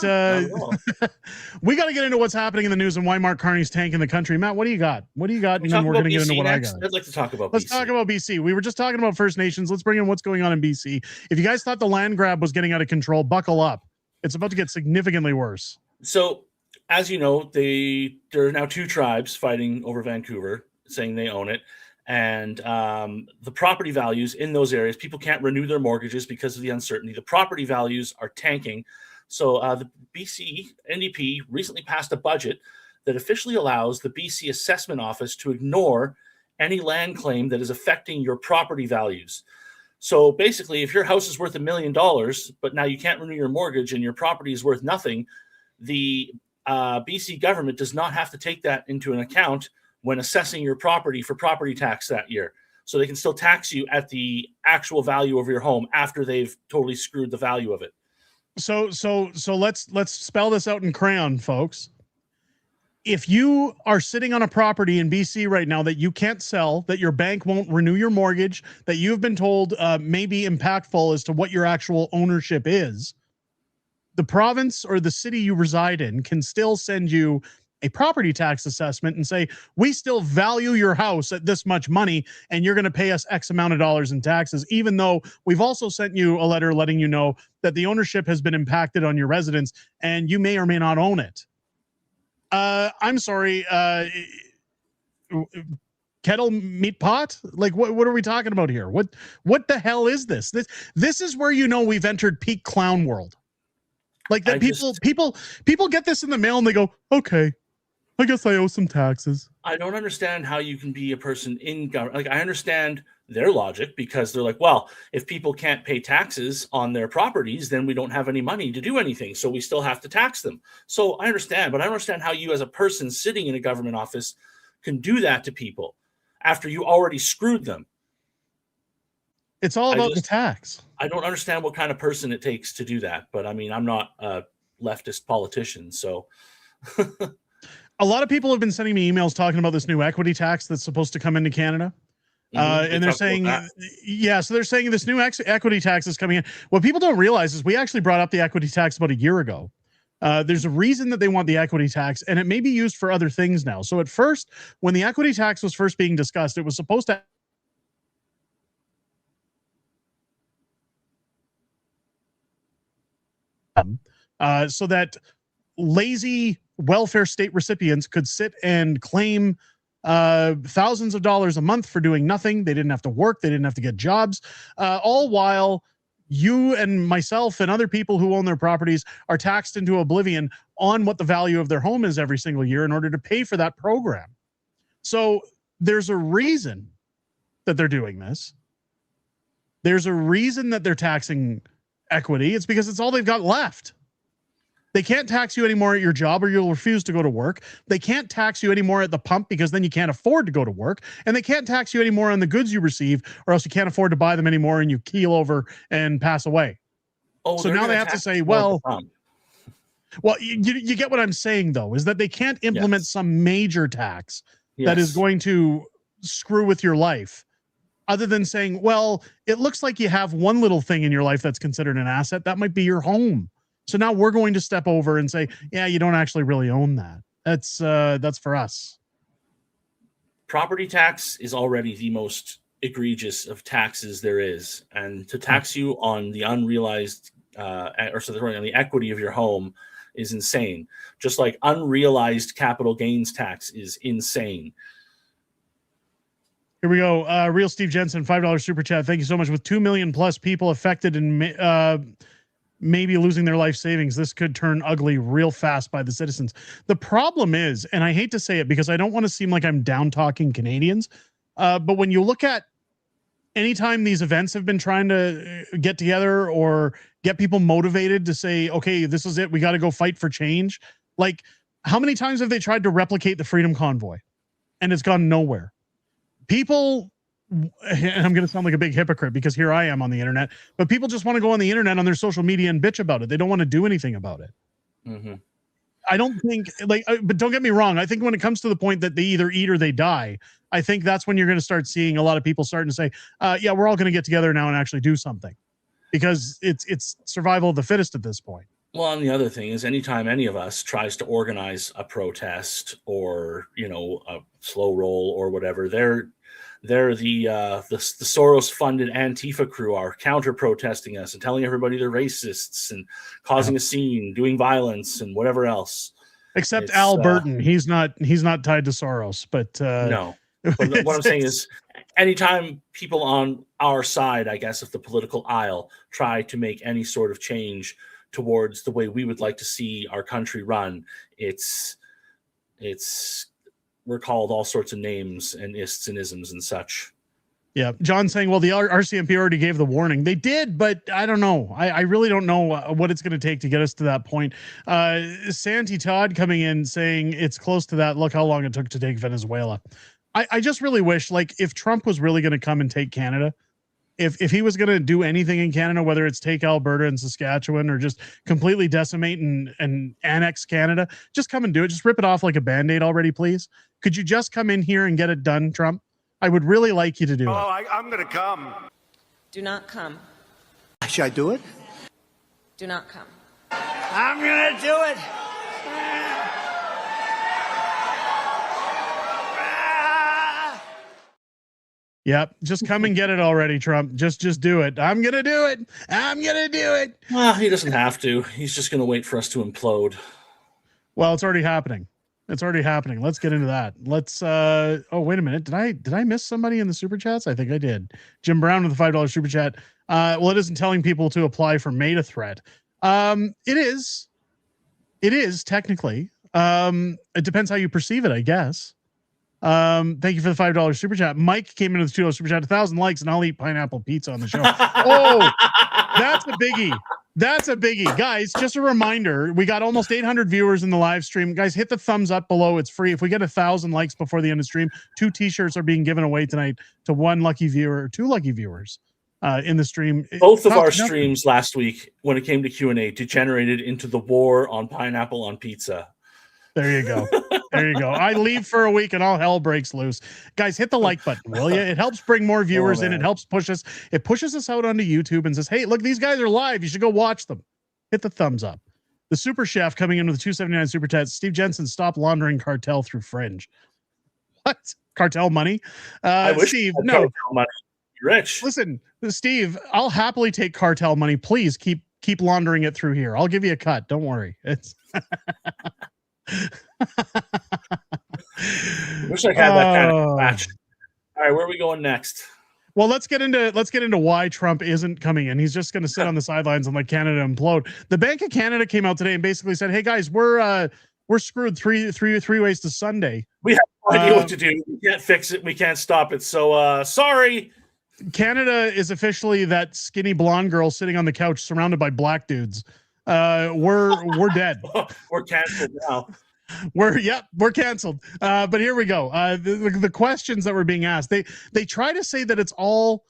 N: we got to get into what's happening in the news and why Mark Carney's tanking the country. Matt, what do you got? What do you got? And then we're going to get into what I got.
O: I'd like to talk about
N: Let's talk about BC. We were just talking about First Nations. Let's bring in what's going on in BC. If you guys thought the land grab was getting out of control, buckle up. It's about to get significantly worse.
O: So, as you know, there are now 2 tribes fighting over Vancouver, saying they own it. And the property values in those areas, people can't renew their mortgages because of the uncertainty. The property values are tanking. So the BC NDP recently passed a budget that officially allows the BC Assessment Office to ignore any land claim that is affecting your property values. So basically, if your house is worth $1 million, but now you can't renew your mortgage and your property is worth nothing, the BC government does not have to take that into an account when assessing your property for property tax that year. So they can still tax you at the actual value of your home after they've totally screwed the value of it.
N: So let's spell this out in crayon, folks. If you are sitting on a property in BC right now that you can't sell, that your bank won't renew your mortgage, that you've been told may be impactful as to what your actual ownership is, the province or the city you reside in can still send you a property tax assessment and say, we still value your house at this much money and you're going to pay us X amount of dollars in taxes, even though we've also sent you a letter letting you know that the ownership has been impacted on your residence and you may or may not own it. I'm sorry, kettle meat pot? Like what are we talking about here? What the hell is this? This is where you know we've entered peak clown world. Like that people get this in the mail and they go, okay, I guess I owe some taxes.
O: I don't understand how you can be a person in government. Like, I understand their logic because they're like, well, if people can't pay taxes on their properties, then we don't have any money to do anything. So we still have to tax them. So I understand, but I don't understand how you as a person sitting in a government office can do that to people after you already screwed them.
N: It's all about the tax.
O: I don't understand what kind of person it takes to do that. But I mean, I'm not a leftist politician, so...
N: A lot of people have been sending me emails talking about this new equity tax that's supposed to come into Canada. And they're saying, so they're saying this new equity tax is coming in. What people don't realize is we actually brought up the equity tax about a year ago. There's a reason that they want the equity tax, and it may be used for other things now. So at first, when the equity tax was first being discussed, it was supposed to so that lazy welfare state recipients could sit and claim thousands of dollars a month for doing nothing. They didn't have to work. They didn't have to get jobs, all while you and myself and other people who own their properties are taxed into oblivion on what the value of their home is every single year in order to pay for that program. So there's a reason that they're doing this. There's a reason that they're taxing equity. It's because it's all they've got left. They can't tax you anymore at your job or you'll refuse to go to work. They can't tax you anymore at the pump because then you can't afford to go to work. And they can't tax you anymore on the goods you receive or else you can't afford to buy them anymore and you keel over and pass away. Oh, so now they have to say, well, you get what I'm saying, though, is that they can't implement some major tax that is going to screw with your life other than saying, well, it looks like you have one little thing in your life that's considered an asset. That might be your home. So now we're going to step over and say, yeah, you don't actually really own that. That's for us.
O: Property tax is already the most egregious of taxes there is. And to tax you on the unrealized, on the equity of your home is insane. Just like unrealized capital gains tax is insane.
N: Here we go. Real Steve Jensen, $5 super chat. Thank you so much. With 2 million plus people affected and maybe losing their life savings, this could turn ugly real fast by the citizens. The problem is, and I hate to say it because I don't want to seem like I'm down talking Canadians, but when you look at anytime these events have been trying to get together or get people motivated to say, okay, this is it, we got to go fight for change. Like, how many times have they tried to replicate the Freedom Convoy and it's gone nowhere? People, and I'm going to sound like a big hypocrite because here I am on the internet, but people just want to go on the internet on their social media and bitch about it. They don't want to do anything about it.
O: Mm-hmm.
N: I don't think, but don't get me wrong. I think when it comes to the point that they either eat or they die, I think that's when you're going to start seeing a lot of people starting to say, yeah, we're all going to get together now and actually do something, because it's survival of the fittest at this point.
O: Well, and the other thing is, anytime any of us tries to organize a protest or, you know, a slow roll or whatever, they're the Soros-funded Antifa crew are counter-protesting us and telling everybody they're racists and causing a scene, doing violence and whatever else.
N: Except Albertan, he's not tied to Soros, but
O: no. But what I'm saying is, anytime people on our side, I guess, of the political aisle try to make any sort of change towards the way we would like to see our country run, we're called all sorts of names and ists and isms and such.
N: Yeah, John saying, well, the RCMP already gave the warning. They did, but I don't know. I really don't know what it's going to take to get us to that point. Santi Todd coming in saying it's close to that. Look how long it took to take Venezuela. I just really wish, like, if Trump was really going to come and take Canada, if he was going to do anything in Canada, whether it's take Alberta and Saskatchewan or just completely decimate and annex Canada, just come and do it. Just rip it off like a Band-Aid already, please. Could you just come in here and get it done, Trump? I would really like you to do it.
J: I'm going to come.
K: Do not come.
R: Should I do it?
K: Do not come.
J: I'm going to do it.
N: Yep, just come and get it already, Trump. Just do it. I'm gonna do it. I'm gonna do it.
O: Well, he doesn't have to. He's just gonna wait for us to implode.
N: Well, it's already happening. It's already happening. Let's get into that. Let's oh, wait a minute. Did I miss somebody in the super chats? I think I did. Jim Brown with the $5 super chat. Well, it isn't telling people to apply for Meta Threat. It is technically. It depends how you perceive it, I guess. Thank you for the $5 super chat. Mike came into the $2 super chat, 1,000 likes, and I'll eat pineapple pizza on the show. Oh, that's a biggie. That's a biggie. Guys, just a reminder, we got almost 800 viewers in the live stream. Guys, hit the thumbs up below. It's free. If we get 1,000 likes before the end of the stream, 2 t-shirts are being given away tonight to 1 lucky viewer, or 2 lucky viewers in the stream.
O: Both of our streams last week, when it came to Q&A, degenerated into the war on pineapple on pizza.
N: There you go. There you go. I leave for a week and all hell breaks loose. Guys, hit the like button, will you? It helps bring more viewers in. It helps push us. It pushes us out onto YouTube and says, hey, look, these guys are live. You should go watch them. Hit the thumbs up. The Super Chef coming in with the 279 Super Chats. Steve Jensen, stop laundering cartel through Fringe. What? Cartel money?
O: I wish
N: Steve,
O: I had
N: no.
O: cartel money. You're rich.
N: Listen, Steve, I'll happily take cartel money. Please keep laundering it through here. I'll give you a cut. Don't worry. It's...
O: Wish I had that kind of match. All right, where are we going next?
N: Well, let's get into why Trump isn't coming in. He's just going to sit on the sidelines and let Canada implode. The Bank of Canada came out today and basically said, "Hey guys, we're screwed three ways to Sunday.
O: We have no idea what to do. We can't fix it. We can't stop it. So sorry."
N: Canada is officially that skinny blonde girl sitting on the couch surrounded by black dudes. We're dead.
O: We're canceled now.
N: We're canceled. But here we go. The questions that were being asked, they try to say that it's all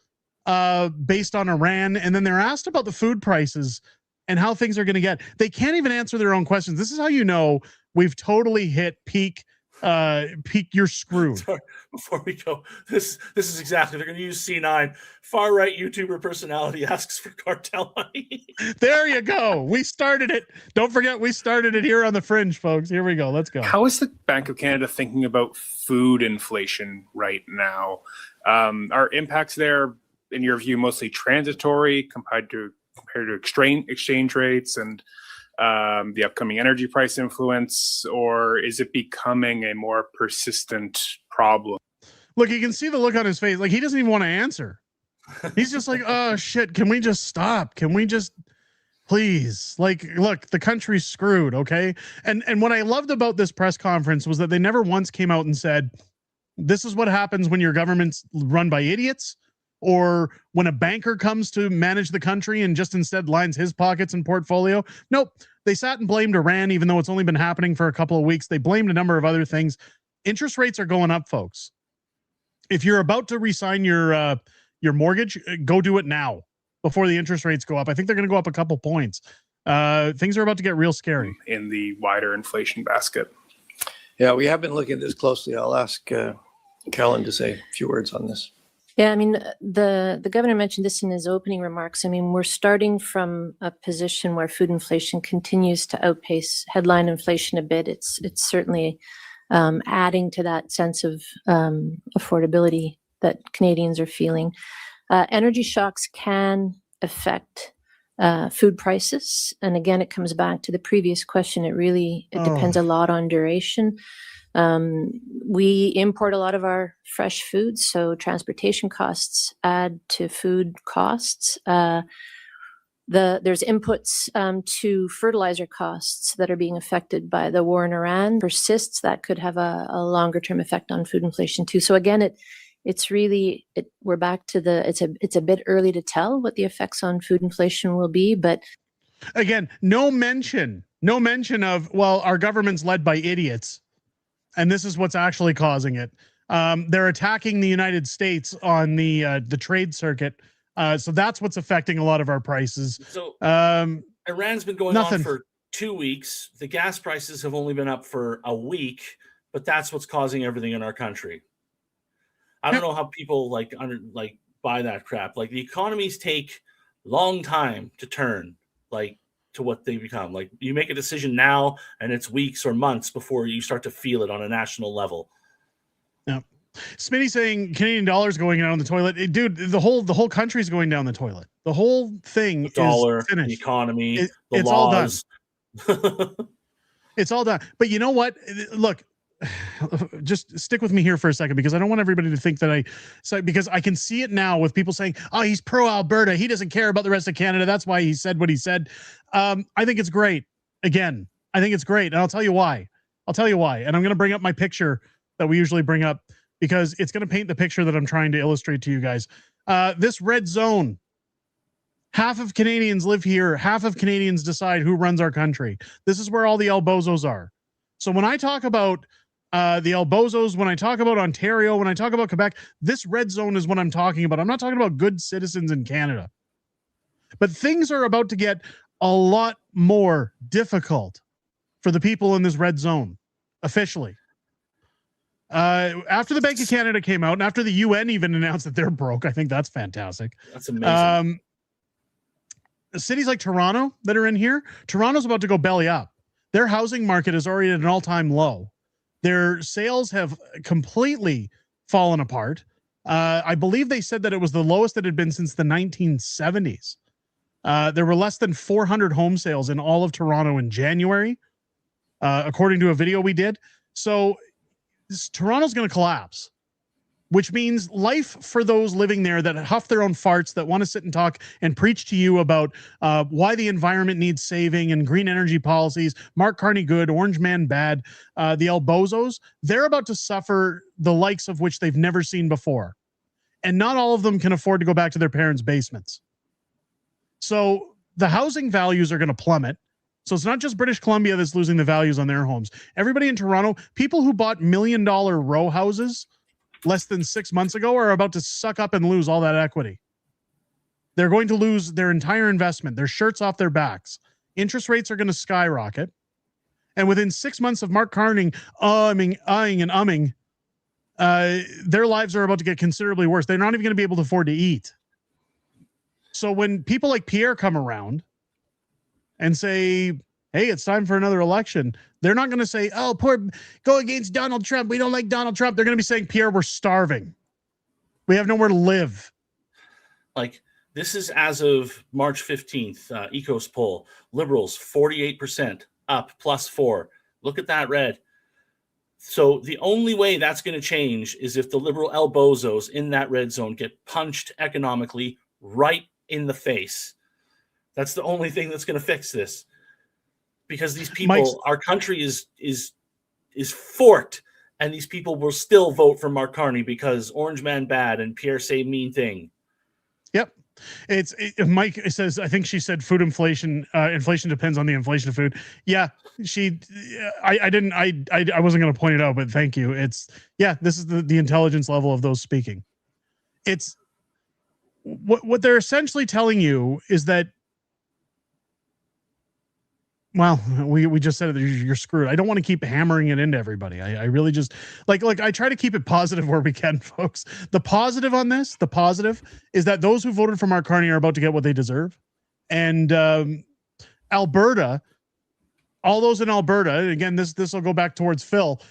N: based on Iran, and then they're asked about the food prices and how things are going to get. They can't even answer their own questions. This is how you know we've totally hit peak. You're screwed.
O: Sorry, before we go, this is exactly, they're going to use C9. Far right YouTuber personality asks for cartel money.
N: There you go. We started it. Don't forget, we started it here on the Fringe, folks. Here we go. Let's go.
Q: How is the Bank of Canada thinking about food inflation right now? Are impacts there, in your view, mostly transitory compared to exchange rates and the upcoming energy price influence, or is it becoming a more persistent problem?
N: Look, you can see the look on his face. Like, he doesn't even want to answer. He's just like, oh shit, can we just stop? Can we just please? Like, look, the country's screwed, okay? And what I loved about this press conference was that they never once came out and said, this is what happens when your government's run by idiots, or when a banker comes to manage the country and just instead lines his pockets and portfolio. Nope. They sat and blamed Iran, even though it's only been happening for a couple of weeks. They blamed a number of other things. Interest rates are going up, folks. If you're about to re-sign your mortgage, go do it now before the interest rates go up. I think they're going to go up a couple points. Things are about to get real scary.
Q: In the wider inflation basket.
S: Yeah, we have been looking at this closely. I'll ask Kellen to say a few words on this. Yeah, I mean, the governor mentioned this in his opening remarks. I mean, we're starting from a position where food inflation continues to outpace headline inflation a bit. It's certainly adding to that sense of affordability that Canadians are feeling. Energy shocks can affect food prices. And again, it comes back to the previous question. It depends a lot on duration. We import a lot of our fresh foods, so transportation costs add to food costs. There's inputs to fertilizer costs that are being affected by the war in Iran. Persists, that could have a longer term effect on food inflation too. So again, we're back to it's a bit early to tell what the effects on food inflation will be, but
N: again, no mention of, well, our government's led by idiots. And this is what's actually causing it. They're attacking the United States on the trade circuit. So that's what's affecting a lot of our prices.
O: So Iran's been going on for 2 weeks. The gas prices have only been up for a week, but that's what's causing everything in our country. I don't know how people buy that crap. Like, the economies take long time to turn, to what they become. Like, you make a decision now and it's weeks or months before you start to feel it on a national level.
N: Yeah. Smitty saying Canadian dollars going down the toilet. Dude, the whole country's going down the toilet. The whole thing is finished.
O: The economy,
N: it's
O: laws.
N: all done. It's all done. But you know what? Look, just stick with me here for a second, because I don't want everybody to think that because I can see it now with people saying, oh, he's pro Alberta, he doesn't care about the rest of Canada, that's why he said what he said. I think it's great. Again, I think it's great, and I'll tell you why. And I'm going to bring up my picture that we usually bring up, because it's going to paint the picture that I'm trying to illustrate to you guys. This red zone, half of Canadians live here, half of Canadians decide who runs our country. This is where all the elbozos are. So when I talk about the elbozos, when I talk about Ontario, when I talk about Quebec, this red zone is what I'm talking about. I'm not talking about good citizens in Canada. But things are about to get a lot more difficult for the people in this red zone, officially. After the Bank of Canada came out, and after the UN even announced that they're broke, I think that's fantastic.
O: That's amazing.
N: Cities like Toronto that are in here, Toronto's about to go belly up. Their housing market is already at an all-time low. Their sales have completely fallen apart. I believe they said that it was the lowest it had been since the 1970s. There were less than 400 home sales in all of Toronto in January, according to a video we did. So Toronto's going to collapse, which means life for those living there that huff their own farts, that want to sit and talk and preach to you about why the environment needs saving and green energy policies, Mark Carney good, Orange Man bad, the elbozos, they're about to suffer the likes of which they've never seen before. And not all of them can afford to go back to their parents' basements. So the housing values are going to plummet. So it's not just British Columbia that's losing the values on their homes. Everybody in Toronto, people who bought $1 million row houses less than 6 months ago, are about to suck up and lose all that equity. They're going to lose their entire investment, their shirts off their backs. Interest rates are going to skyrocket. And within 6 months of Mark Carney umming and umming, their lives are about to get considerably worse. They're not even going to be able to afford to eat. So when people like Pierre come around and say, hey, it's time for another election, they're not going to say, oh, go against Donald Trump. We don't like Donald Trump. They're going to be saying, Pierre, we're starving. We have nowhere to live.
O: Like, this is as of March 15th, Ecos poll. Liberals, 48%, up, +4. Look at that red. So the only way that's going to change is if the liberal elbozos in that red zone get punched economically right in the face. That's the only thing that's going to fix this. Because these people, our country is forked, and these people will still vote for Mark Carney because Orange Man bad and Pierre say mean thing.
N: Yep. Mike says, I think she said food inflation. Inflation depends on the inflation of food. Yeah, I wasn't going to point it out, but thank you. This is the intelligence level of those speaking. It's what they're essentially telling you is that Well, we just said it, you're screwed. I don't want to keep hammering it into everybody. I really just like I try to keep it positive where we can, folks. The positive on this, the positive is that those who voted for Mark Carney are about to get what they deserve. And Alberta, all those in Alberta, and again, this will go back towards Phil.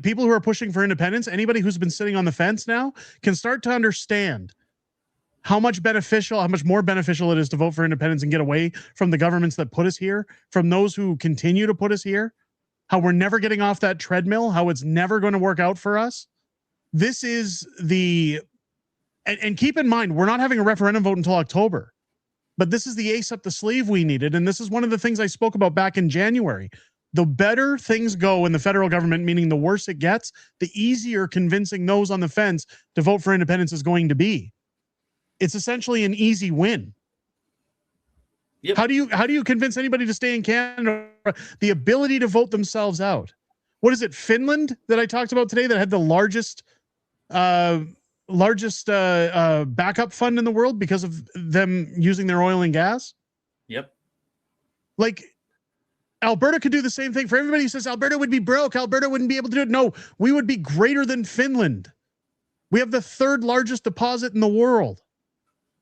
N: People who are pushing for independence, anybody who's been sitting on the fence now can start to understand how much more beneficial it is to vote for independence and get away from the governments that put us here, from those who continue to put us here, how we're never getting off that treadmill, how it's never going to work out for us. This is and keep in mind, we're not having a referendum vote until October, but this is the ace up the sleeve we needed. And this is one of the things I spoke about back in January. The better things go in the federal government, meaning the worse it gets, the easier convincing those on the fence to vote for independence is going to be. It's essentially an easy win. Yep. How do you convince anybody to stay in Canada? The ability to vote themselves out. What is it, Finland that I talked about today that had the largest backup fund in the world because of them using their oil and gas?
O: Yep.
N: Like Alberta could do the same thing. For everybody who says Alberta would be broke, Alberta wouldn't be able to do it. No, we would be greater than Finland. We have the third largest deposit in the world.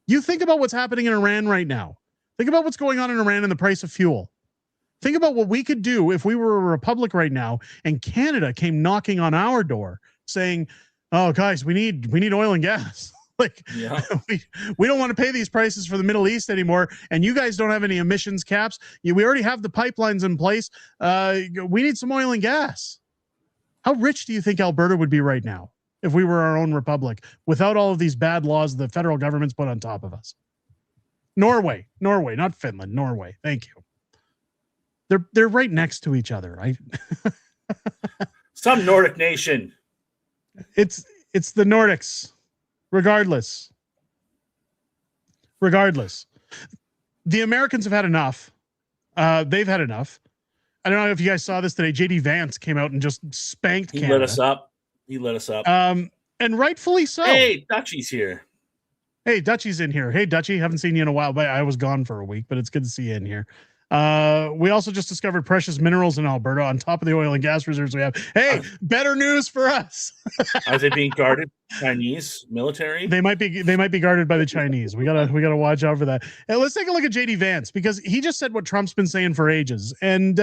N: You think about what's happening in Iran right now. Think about what's going on in Iran and the price of fuel. Think about what we could do if we were a republic right now and Canada came knocking on our door saying, "Oh, guys, we need oil and gas. Like, yeah. we don't want to pay these prices for the Middle East anymore, and you guys don't have any emissions caps. We already have the pipelines in place. We need some oil and gas." How rich do you think Alberta would be right now if we were our own republic without all of these bad laws the federal government's put on top of us? Norway, not Finland, Norway. Thank you. They're right next to each other, right?
O: Some Nordic nation.
N: It's the Nordics. Regardless, the Americans have had enough. They've had enough. I don't know if you guys saw this today. JD Vance came out and just spanked Canada.
O: He let us up.
N: And rightfully so.
O: Hey, Dutchie's here.
N: Hey, Dutchie's in here. Hey, Dutchie, haven't seen you in a while, but I was gone for a week, but it's good to see you in here. We also just discovered precious minerals in Alberta on top of the oil and gas reserves we have. Hey, better news for us.
O: Are they being guarded? Chinese military?
N: They might be guarded by the Chinese. We gotta watch out for that. And let's take a look at JD Vance, because he just said what Trump's been saying for ages. And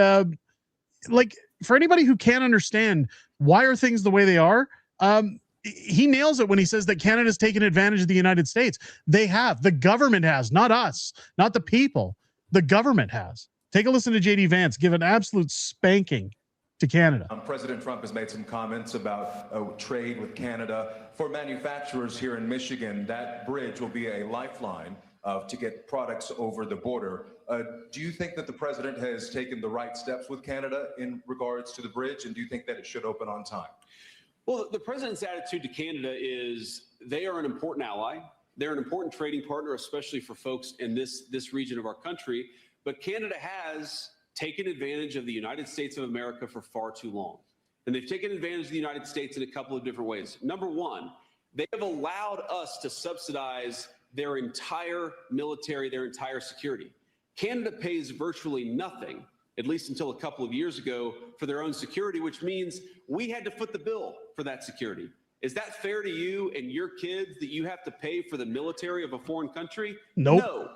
N: like, for anybody who can't understand why are things the way they are, he nails it when he says that Canada's taken advantage of the United States. They have. The government has, not us, not the people. The government has. Take a listen to JD Vance give an absolute spanking to Canada.
T: President Trump has made some comments about trade with Canada. For manufacturers here in Michigan, that bridge will be a lifeline to get products over the border. Do you think that the president has taken the right steps with Canada in regards to the bridge, and do you think that it should open on time?
U: Well, the president's attitude to Canada is they are an important ally. They're an important trading partner, especially for folks in this region of our country. But Canada has taken advantage of the United States of America for far too long. And they've taken advantage of the United States in a couple of different ways. Number one, they have allowed us to subsidize their entire military, their entire security. Canada pays virtually nothing, at least until a couple of years ago, for their own security, which means we had to foot the bill for that security. Is that fair to you and your kids that you have to pay for the military of a foreign country?
N: Nope.
U: No.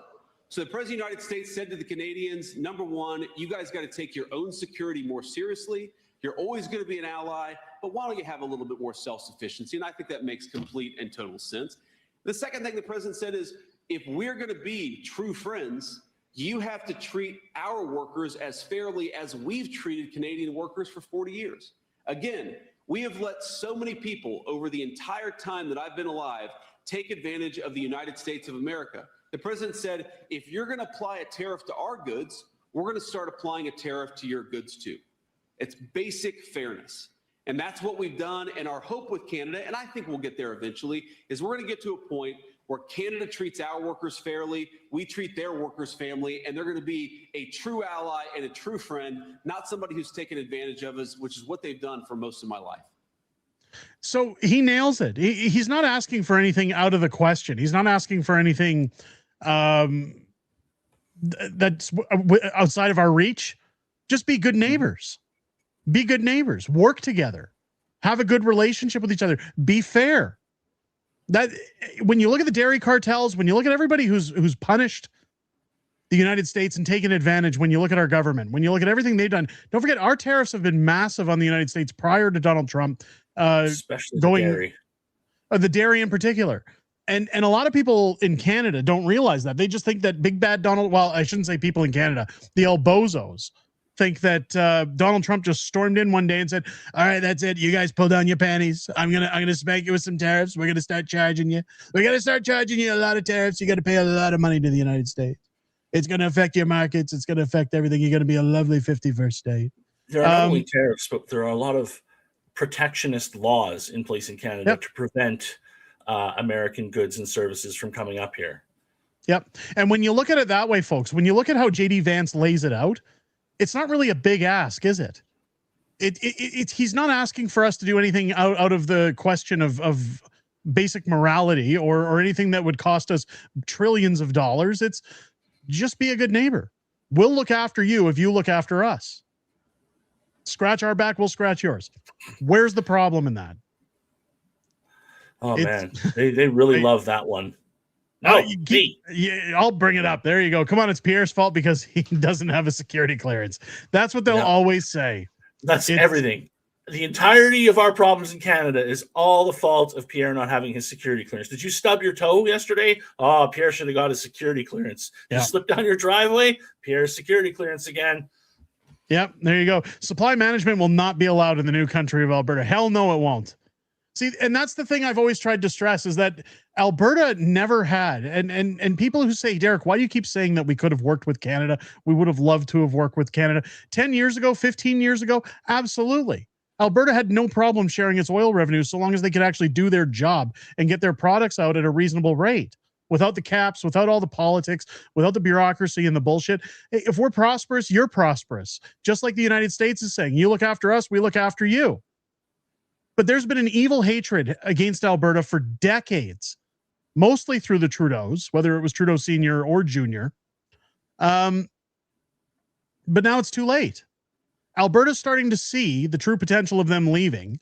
U: So the President of the United States said to the Canadians, number one, you guys got to take your own security more seriously. You're always going to be an ally, but why don't you have a little bit more self-sufficiency? And I think that makes complete and total sense. The second thing the president said is, if we're going to be true friends, you have to treat our workers as fairly as we've treated Canadian workers for 40 years. Again, we have let so many people over the entire time that I've been alive take advantage of the United States of America. The president said, if you're going to apply a tariff to our goods, we're going to start applying a tariff to your goods too. It's basic fairness. And that's what we've done. And our hope with Canada, and I think we'll get there eventually, is we're going to get to a point where Canada treats our workers fairly, we treat their workers fairly, and they're going to be a true ally and a true friend, not somebody who's taken advantage of us, which is what they've done for most of my life.
N: So he nails it. He's not asking for anything out of the question. He's not asking for anything that's outside of our reach. Just be good neighbors. Be good neighbors. Work together. Have a good relationship with each other. Be fair. That when you look at the dairy cartels, when you look at everybody who's punished the United States and taken advantage, when you look at our government, when you look at everything they've done, don't forget our tariffs have been massive on the United States prior to Donald Trump.
O: Especially the dairy.
N: The dairy in particular. And a lot of people in Canada don't realize that. They just think that big bad Donald, well, I shouldn't say people in Canada, the El Bozos think that Donald Trump just stormed in one day and said, all right, that's it. You guys pull down your panties. I'm gonna spank you with some tariffs. We're gonna start charging you. We're gonna start charging you a lot of tariffs. You gotta pay a lot of money to the United States. It's gonna affect your markets. It's gonna affect everything. You're gonna be a lovely 51st state.
O: There are not only tariffs, but there are a lot of protectionist laws in place in Canada to prevent American goods and services from coming up here.
N: Yep. And when you look at it that way, folks, when you look at how JD Vance lays it out, it's not really a big ask, is it? He's not asking for us to do anything out of the question of basic morality or anything that would cost us trillions of dollars. It's just be a good neighbor. We'll look after you if you look after us. Scratch our back, we'll scratch yours. Where's the problem in that?
O: Oh, man. They really love that one. No,
N: I'll bring it up. There you go. Come on, it's Pierre's fault because he doesn't have a security clearance. That's what they'll always say.
O: That's everything. The entirety of our problems in Canada is all the fault of Pierre not having his security clearance. Did you stub your toe yesterday? Oh, Pierre should have got his security clearance. You slipped down your driveway? Pierre's security clearance again.
N: Yep, there you go. Supply management will not be allowed in the new country of Alberta. Hell no, it won't. See, and that's the thing I've always tried to stress is that Alberta never had, and people who say, Derek, why do you keep saying that we could have worked with Canada? We would have loved to have worked with Canada 10 years ago, 15 years ago. Absolutely. Alberta had no problem sharing its oil revenue so long as they could actually do their job and get their products out at a reasonable rate without the caps, without all the politics, without the bureaucracy and the bullshit. If we're prosperous, you're prosperous. Just like the United States is saying, you look after us, we look after you. But there's been an evil hatred against Alberta for decades, mostly through the Trudeaus, whether it was Trudeau Sr. or Jr. But now it's too late. Alberta's starting to see the true potential of them leaving.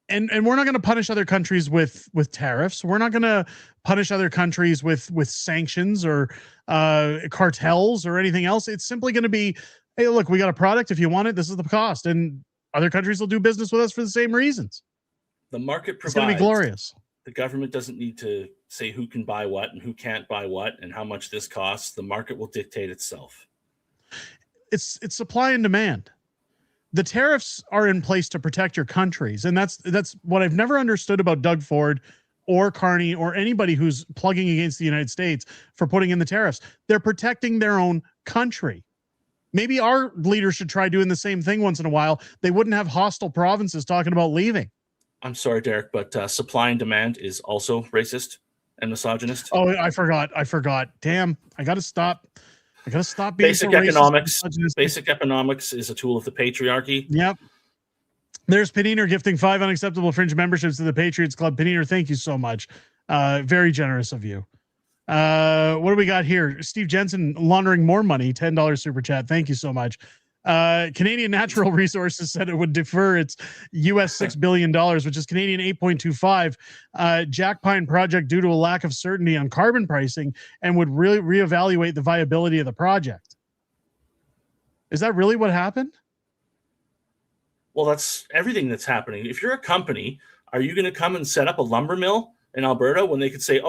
N: And we're not going to punish other countries with tariffs. We're not going to punish other countries with sanctions or cartels or anything else. It's simply going to be, hey, look, we got a product. If you want it, this is the cost. And other countries will do business with us for the same reasons.
O: The market provides.
N: It's going to be glorious.
O: The government doesn't need to say who can buy what and who can't buy what and how much this costs. The market will dictate itself.
N: It's supply and demand. The tariffs are in place to protect your countries. And that's what I've never understood about Doug Ford or Carney or anybody who's plugging against the United States for putting in the tariffs. They're protecting their own country. Maybe our leaders should try doing the same thing once in a while. They wouldn't have hostile provinces talking about leaving.
O: I'm sorry, Derek, but supply and demand is also racist and misogynist.
N: Oh, I forgot. Damn, I got to stop. Being
O: basic economics. Basic economics is a tool of the patriarchy.
N: Yep. There's Petiner gifting 5 unacceptable Fringe memberships to the Patriots Club. Petiner, thank you so much. Very generous of you. What do we got here? Steve Jensen laundering more money, $10 super chat. Thank you so much. Canadian Natural Resources said it would defer its US $6 billion, which is Canadian 8.25 Jack Pine project due to a lack of certainty on carbon pricing and would really reevaluate the viability of the project. Is that really what happened?
O: Well, that's everything that's happening. If you're a company, are you going to come and set up a lumber mill in Alberta when they could say,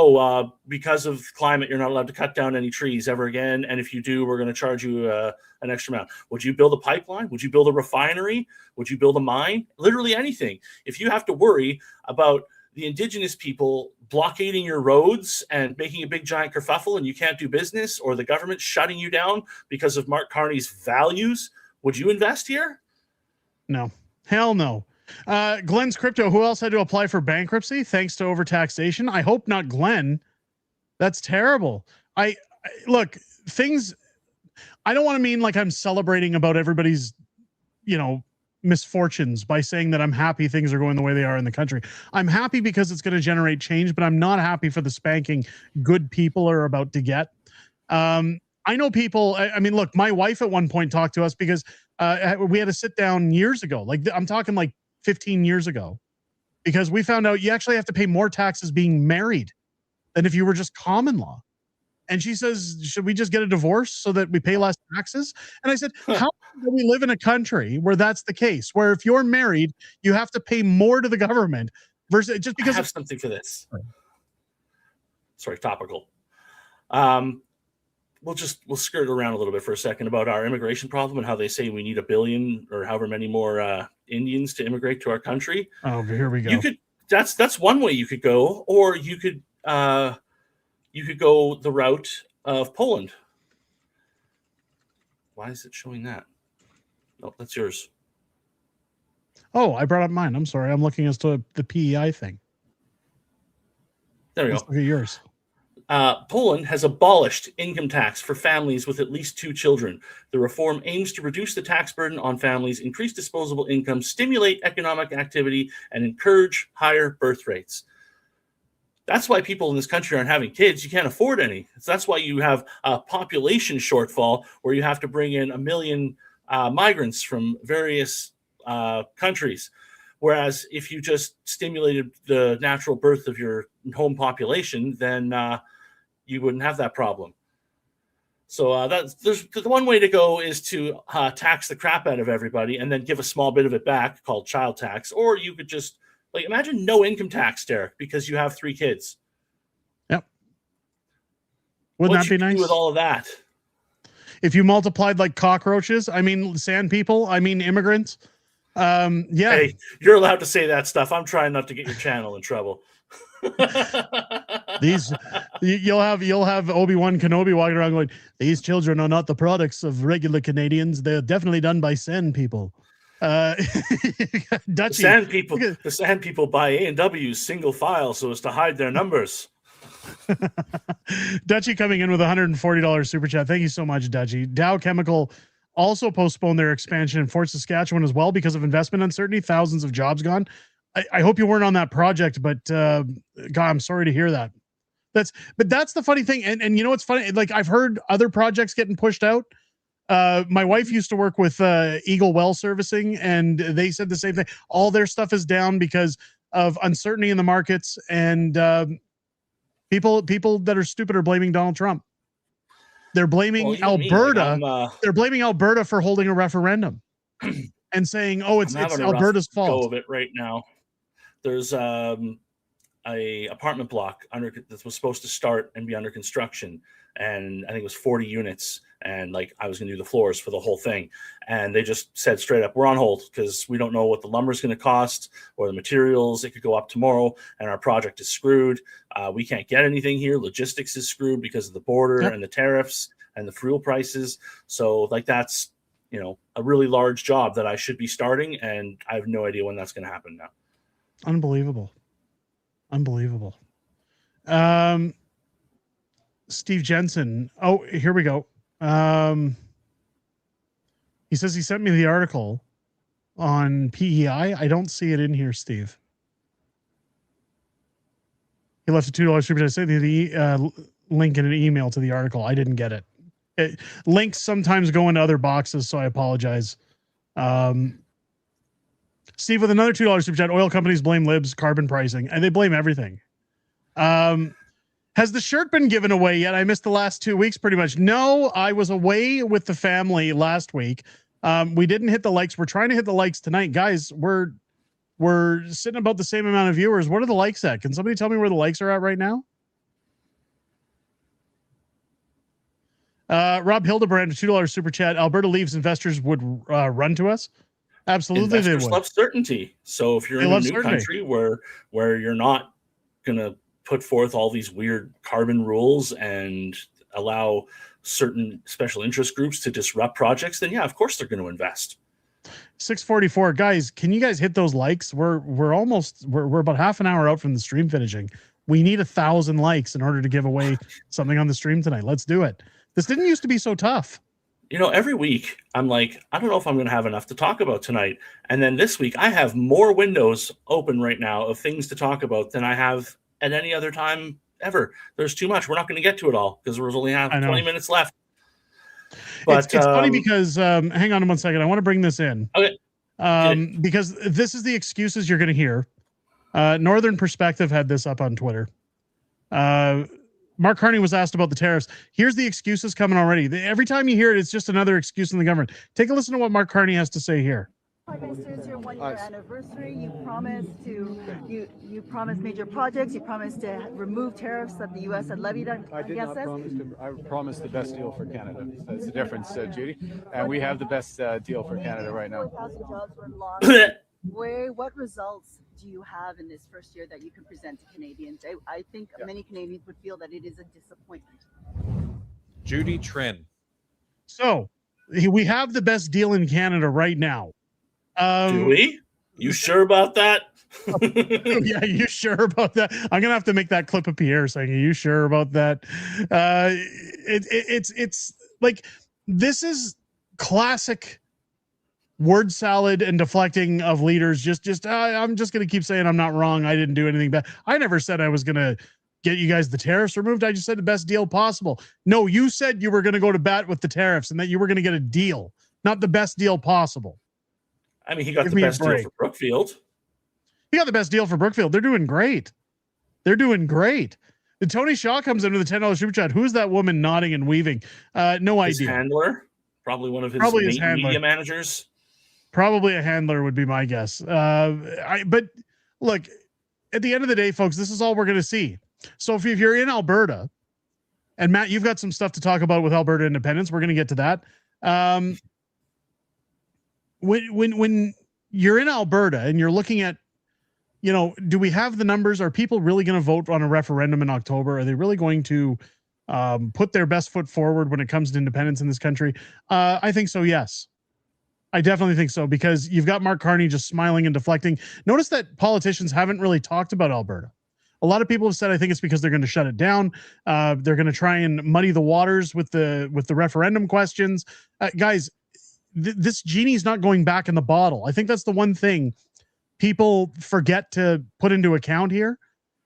O: because of climate, you're not allowed to cut down any trees ever again. And if you do, we're going to charge you an extra amount. Would you build a pipeline? Would you build a refinery? Would you build a mine? Literally anything. If you have to worry about the Indigenous people blockading your roads and making a big giant kerfuffle and you can't do business, or the government shutting you down because of Mark Carney's values, would you invest here?
N: No. Hell no. Glenn's Crypto, who else had to apply for bankruptcy thanks to overtaxation? I hope not Glenn. That's terrible. Look, things, I don't want to mean like I'm celebrating about everybody's, misfortunes by saying that I'm happy things are going the way they are in the country. I'm happy because it's going to generate change, but I'm not happy for the spanking good people are about to get. I know people. I mean, look, my wife at one point talked to us because we had to sit down years ago. Like I'm talking like 15 years ago, because we found out you actually have to pay more taxes being married than if you were just common law. And she says, should we just get a divorce so that we pay less taxes? And I said, how do we live in a country where that's the case, where if you're married, you have to pay more to the government versus just because
O: I have something for this. Sorry, topical. We'll skirt around a little bit for a second about our immigration problem and how they say we need 1 billion or however many more Indians to immigrate to our country.
N: Oh, here we go.
O: That's one way you could go, or you could go the route of Poland. Why is it showing that? No, that's yours.
N: Oh, I brought up mine. I'm sorry. I'm looking as to the PEI thing.
O: There we
N: Let's
O: go.
N: Look at yours.
O: Poland has abolished income tax for families with at least 2 children. The reform aims to reduce the tax burden on families, increase disposable income, stimulate economic activity, and encourage higher birth rates. That's why people in this country aren't having kids. You can't afford any. That's why you have a population shortfall where you have to bring in 1 million migrants from various countries. Whereas if you just stimulated the natural birth of your home population, then you wouldn't have that problem. So there's the one way to go is to tax the crap out of everybody and then give a small bit of it back called child tax. Or you could just imagine no income tax, Derek, because you have 3 kids.
N: Yep. Wouldn't that be nice?
O: Do with all of that?
N: If you multiplied like cockroaches, I mean sand people, I mean immigrants. Yeah.
O: Hey, you're allowed to say that stuff. I'm trying not to get your channel in trouble.
N: You'll have Obi-Wan Kenobi walking around going, these children are not the products of regular Canadians. They're definitely done by sand people. Dutchy.
O: The sand people buy A&W single file so as to hide their numbers.
N: Dutchy coming in with $140 super chat. Thank you so much, Dutchy. Dow Chemical also postponed their expansion in Fort Saskatchewan as well because of investment uncertainty. Thousands of jobs gone. I hope you weren't on that project, but God, I'm sorry to hear that. That's the funny thing. And you know what's funny? Like I've heard other projects getting pushed out. My wife used to work with Eagle Well Servicing, and they said the same thing. All their stuff is down because of uncertainty in the markets, and people that are stupid are blaming Donald Trump. They're blaming Alberta. They're blaming Alberta for holding a referendum and saying, "Oh, it's Alberta's fault."
O: Go of it right now. There's a apartment block that was supposed to start and be under construction, and I think it was 40 units. And I was going to do the floors for the whole thing. And they just said straight up, we're on hold because we don't know what the lumber is going to cost or the materials. It could go up tomorrow and our project is screwed. We can't get anything here. Logistics is screwed because of the border and the tariffs and the fuel prices. So that's, a really large job that I should be starting. And I have no idea when that's going to happen now.
N: Unbelievable. Steve Jensen. Oh, here we go. He says he sent me the article on PEI. I don't see it in here, Steve. He left a $2 super chat. I sent the link in an email to the article. I didn't get it. Links sometimes go into other boxes, so I apologize. Steve with another $2 super chat. Oil companies blame libs, carbon pricing, and they blame everything. Has the shirt been given away yet? I missed the last 2 weeks pretty much. No, I was away with the family last week. We didn't hit the likes. We're trying to hit the likes tonight. Guys, we're sitting about the same amount of viewers. What are the likes at? Can somebody tell me where the likes are at right now? Rob Hildebrand, $2 super chat. Alberta leaves, investors would run to us. Absolutely,
O: investors
N: they would.
O: Love certainty. So if you're in a new country where you're not going to put forth all these weird carbon rules and allow certain special interest groups to disrupt projects, then yeah, of course they're going to invest.
N: 644 guys, can you guys hit those likes? We're about half an hour out from the stream finishing. We need 1,000 likes in order to give away something on the stream tonight. Let's do it. This didn't used to be so tough.
O: Every week I'm like, I don't know if I'm going to have enough to talk about tonight. And then this week I have more windows open right now of things to talk about than I have at any other time ever. There's too much. We're not going to get to it all because there's only 20 minutes left. But
N: it's funny because hang on 1 second. I want to bring this in.
O: Okay.
N: Because this is the excuses you're going to hear. Northern Perspective had this up on Twitter. Mark Carney was asked about the tariffs. Here's the excuses coming already. Every time you hear it, it's just another excuse in the government. Take a listen to what Mark Carney has to say here.
D: Prime Minister, it's your one-year anniversary. You promised major projects. You promised to remove tariffs that the U.S. had levied against us.
V: I promised the best deal for Canada. That's the difference, Judy. And we have the best deal for Canada right now.
D: 4,000 jobs were lost. What results do you have in this first year that you can present to Canadians? I think many Canadians would feel that it is a disappointment.
W: Judy Trin.
N: So we have the best deal in Canada right now.
O: Do we? You sure about that?
N: Yeah, you sure about that? I'm gonna have to make that clip of Pierre saying, "Are you sure about that?" It's like this is classic word salad and deflecting of leaders. I'm just gonna keep saying I'm not wrong. I didn't do anything bad. I never said I was gonna get you guys the tariffs removed. I just said the best deal possible. No, you said you were gonna go to bat with the tariffs and that you were gonna get a deal, not the best deal possible.
O: I mean, he got the best deal for Brookfield.
N: He got the best deal for Brookfield. They're doing great. They're doing great. The Tony Shaw comes in with a $10 super chat. Who's that woman nodding and weaving? No
O: His
N: idea.
O: handler, probably one of his media managers.
N: Probably a handler would be my guess. But look, at the end of the day, folks, this is all we're going to see. So if you're in Alberta, and Matt, you've got some stuff to talk about with Alberta independence. We're going to get to that. When you're in Alberta and you're looking at, do we have the numbers? Are people really going to vote on a referendum in October? Are they really going to put their best foot forward when it comes to independence in this country? I think so, yes. I definitely think so, because you've got Mark Carney just smiling and deflecting. Notice that politicians haven't really talked about Alberta. A lot of people have said, I think it's because they're going to shut it down. They're going to try and muddy the waters with the referendum questions. Guys, this genie's not going back in the bottle. I think that's the one thing people forget to put into account here,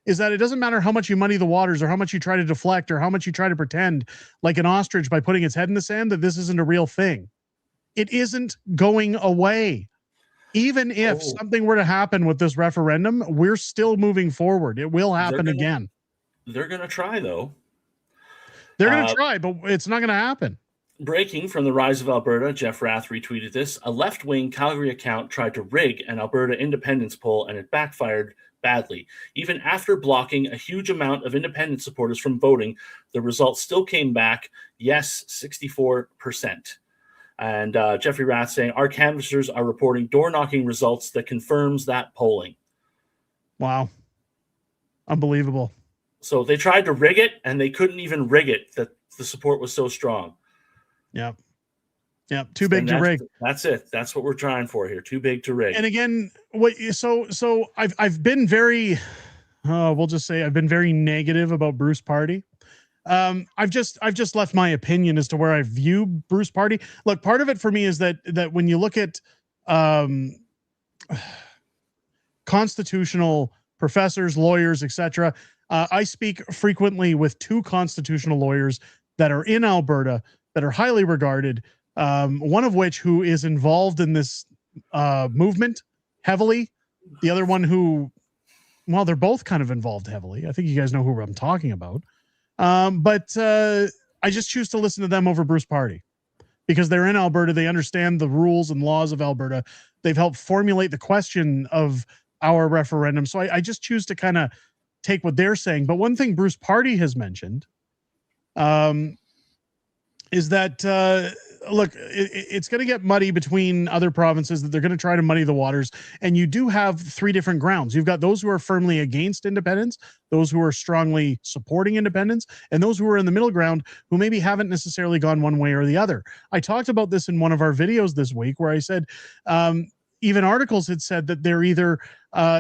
N: is that it doesn't matter how much you muddy the waters or how much you try to deflect or how much you try to pretend like an ostrich by putting its head in the sand that this isn't a real thing. It isn't going away. Even if something were to happen with this referendum, we're still moving forward. It will happen again.
O: They're going to try, though.
N: They're going to try, but it's not going to happen.
O: Breaking from the Rise of Alberta, Jeff Rath retweeted this. A left-wing Calgary account tried to rig an Alberta independence poll, and it backfired badly. Even after blocking a huge amount of independent supporters from voting, the results still came back, yes, 64%. And Jeffrey Rath saying, our canvassers are reporting door-knocking results that confirms that polling.
N: Wow. Unbelievable.
O: So they tried to rig it, and they couldn't even rig it, that the support was so strong.
N: Yep. Too big to rig.
O: That's it. That's what we're trying for here. Too big to rig.
N: And again, so I've been very, we'll just say I've been very negative about Bruce Party. I've just left my opinion as to where I view Bruce Party. Look, part of it for me is that when you look at constitutional professors, lawyers, etc., I speak frequently with two constitutional lawyers that are in Alberta that are highly regarded. One of which who is involved in this movement heavily. The other one who, well, they're both kind of involved heavily. I think you guys know who I'm talking about. But I just choose to listen to them over Bruce Party because they're in Alberta. They understand the rules and laws of Alberta. They've helped formulate the question of our referendum. So I just choose to kind of take what they're saying. But one thing Bruce Party has mentioned is that, look, it's going to get muddy between other provinces, that they're going to try to muddy the waters. And you do have three different grounds. You've got those who are firmly against independence, those who are strongly supporting independence, and those who are in the middle ground who maybe haven't necessarily gone one way or the other. I talked about this in one of our videos this week where I said, even articles had said that they're either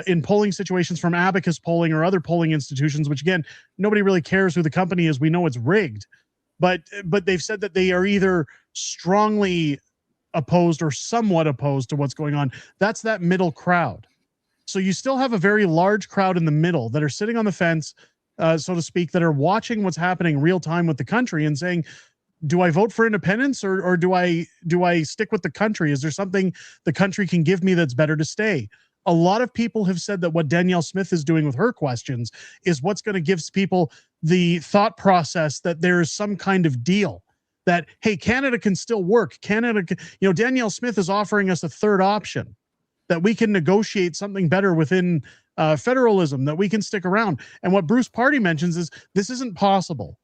N: in polling situations from Abacus polling or other polling institutions, which again, nobody really cares who the company is. We know it's rigged. But they've said that they are either strongly opposed or somewhat opposed to what's going on. That's that middle crowd. So you still have a very large crowd in the middle that are sitting on the fence, so to speak, that are watching what's happening real time with the country and saying, do I vote for independence or do I stick with the country? Is there something the country can give me that's better to stay? A lot of people have said that what Danielle Smith is doing with her questions is what's going to give people the thought process that there is some kind of deal that, hey, Canada can still work. Danielle Smith is offering us a third option, that we can negotiate something better within federalism, that we can stick around. And what Bruce Party mentions is this isn't possible.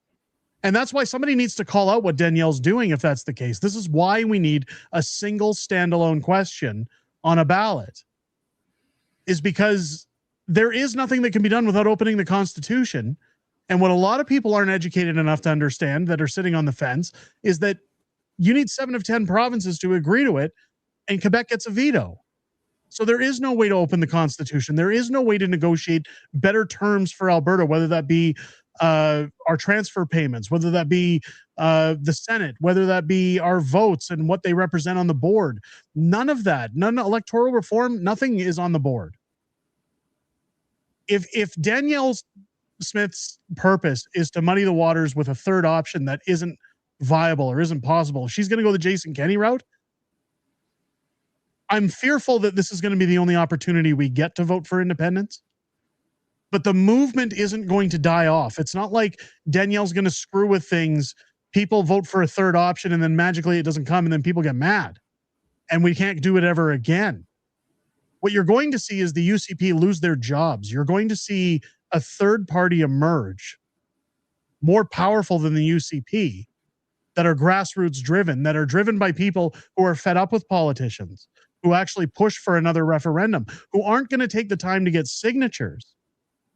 N: And that's why somebody needs to call out what Danielle's doing if that's the case. This is why we need a single standalone question on a ballot, is because there is nothing that can be done without opening the Constitution. And what a lot of people aren't educated enough to understand that are sitting on the fence is that you need 7 of 10 provinces to agree to it, and Quebec gets a veto. So there is no way to open the Constitution. There is no way to negotiate better terms for Alberta, whether that be our transfer payments, whether that be the Senate, whether that be our votes and what they represent on the board. None of that, none electoral reform, nothing is on the board. If Danielle Smith's purpose is to muddy the waters with a third option that isn't viable or isn't possible, she's going to go the Jason Kenney route. I'm fearful that this is going to be the only opportunity we get to vote for independence. But the movement isn't going to die off. It's not like Danielle's going to screw with things. People vote for a third option and then magically it doesn't come and then people get mad and we can't do it ever again. What you're going to see is the UCP lose their jobs. You're going to see a third party emerge more powerful than the UCP, that are grassroots driven, that are driven by people who are fed up with politicians, who actually push for another referendum, who aren't going to take the time to get signatures.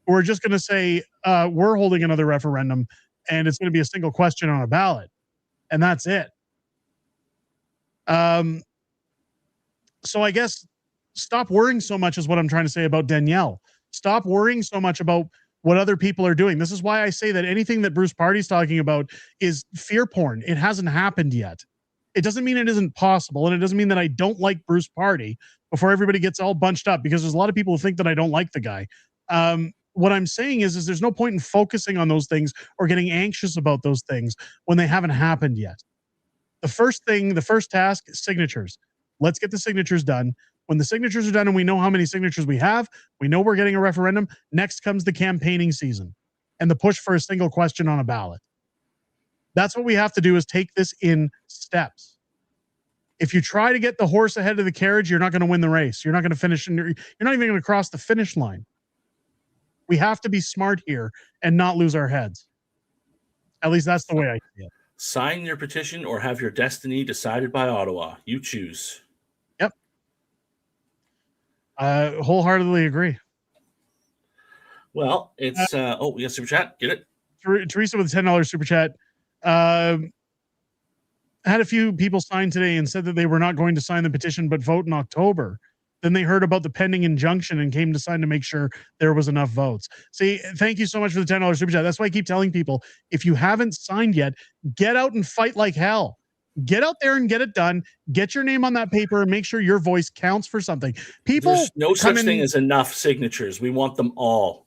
N: We're just going to say, we're holding another referendum and it's going to be a single question on a ballot. And that's it. So I guess stop worrying so much is what I'm trying to say about Danielle. Stop worrying so much about what other people are doing. This is why I say that anything that Bruce Party's talking about is fear porn. It hasn't happened yet. It doesn't mean it isn't possible. And it doesn't mean that I don't like Bruce Party before everybody gets all bunched up, because there's a lot of people who think that I don't like the guy. What I'm saying is there's no point in focusing on those things or getting anxious about those things when they haven't happened yet. The first task is signatures. Let's get the signatures done. When the signatures are done and we know how many signatures we have, we know we're getting a referendum. Next comes the campaigning season and the push for a single question on a ballot. That's what we have to do, is take this in steps. If you try to get the horse ahead of the carriage, you're not going to win the race. You're not going to finish, and you're not even going to cross the finish line. We have to be smart here and not lose our heads. At least that's the way I see it.
O: Sign your petition or have your destiny decided by Ottawa. You choose.
N: Yep. Wholeheartedly agree.
O: Well, it's we got super chat. Get it?
N: Teresa with a $10 super chat. Had a few people sign today and said that they were not going to sign the petition but vote in October. Then they heard about the pending injunction and came to sign to make sure there was enough votes. See, thank you so much for the $10 super chat. That's why I keep telling people, if you haven't signed yet, get out and fight like hell. Get out there and get it done. Get your name on that paper and make sure your voice counts for something.
O: There's no such thing as enough signatures. We want them all.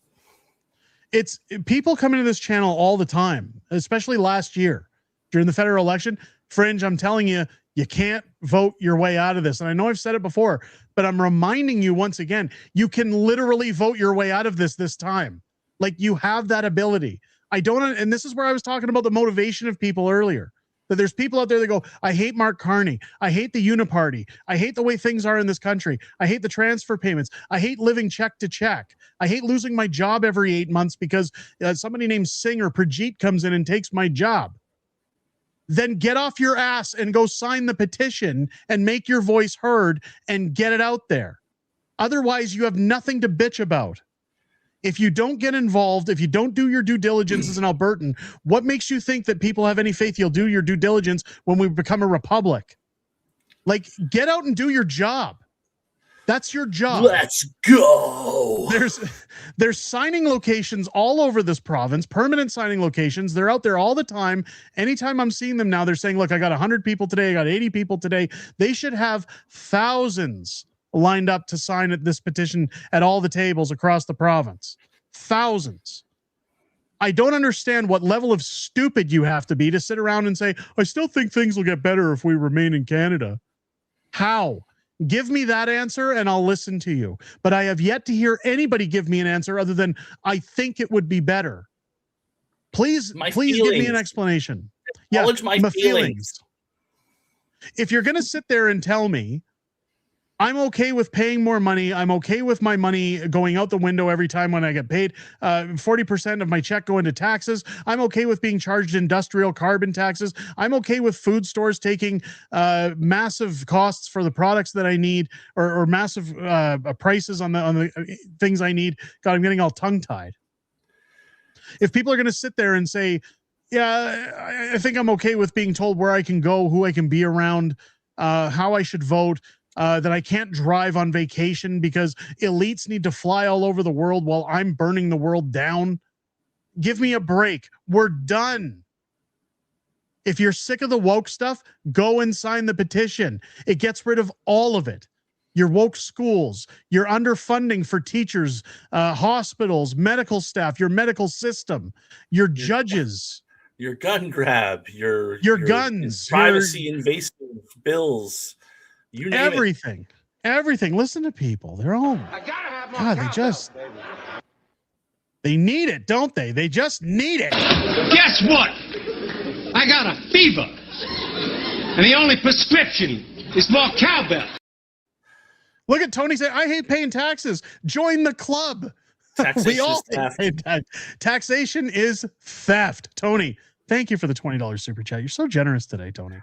N: It's people come into this channel all the time, especially last year during the federal election. Fringe, I'm telling you, you can't vote your way out of this. And I know I've said it before, but I'm reminding you once again, you can literally vote your way out of this time. Like, you have that ability. And this is where I was talking about the motivation of people earlier, that there's people out there that go, I hate Mark Carney. I hate the Uniparty. I hate the way things are in this country. I hate the transfer payments. I hate living check to check. I hate losing my job every 8 months because somebody named Singh or Prajeet comes in and takes my job. Then get off your ass and go sign the petition and make your voice heard and get it out there. Otherwise, you have nothing to bitch about. If you don't get involved, if you don't do your due diligence as an Albertan, what makes you think that people have any faith you'll do your due diligence when we become a republic? Like, get out and do your job. That's your job.
O: Let's go.
N: There's signing locations all over this province, permanent signing locations. They're out there all the time. Anytime I'm seeing them now, they're saying, look, I got 100 people today. I got 80 people today. They should have thousands lined up to sign at this petition at all the tables across the province. Thousands. I don't understand what level of stupid you have to be to sit around and say, I still think things will get better if we remain in Canada. How? Give me that answer and I'll listen to you. But I have yet to hear anybody give me an answer other than I think it would be better. Please give me an explanation.
O: Acknowledge my feelings.
N: If you're going to sit there and tell me I'm okay with paying more money, I'm okay with my money going out the window every time when I get paid, 40% of my check go into taxes, I'm okay with being charged industrial carbon taxes, I'm okay with food stores taking massive costs for the products that I need, or massive prices on the things I need. God, I'm getting all tongue-tied. If people are going to sit there and say, yeah, I think I'm okay with being told where I can go, who I can be around, how I should vote, that I can't drive on vacation because elites need to fly all over the world while I'm burning the world down. Give me a break. We're done. If you're sick of the woke stuff, go and sign the petition. It gets rid of all of it. Your woke schools, your underfunding for teachers, hospitals, medical staff, your medical system, your judges.
O: Your gun grab, your
N: guns,
O: privacy invasive bills. You name
N: everything. Everything. Listen to people. They're all God, they need it, don't they? They just need it.
C: Guess what? I got a fever. And the only prescription is more cowbell.
N: Look at Tony saying, I hate paying taxes. Join the club. We all hate taxation is theft. Tony, thank you for the $20 super chat. You're so generous today, Tony.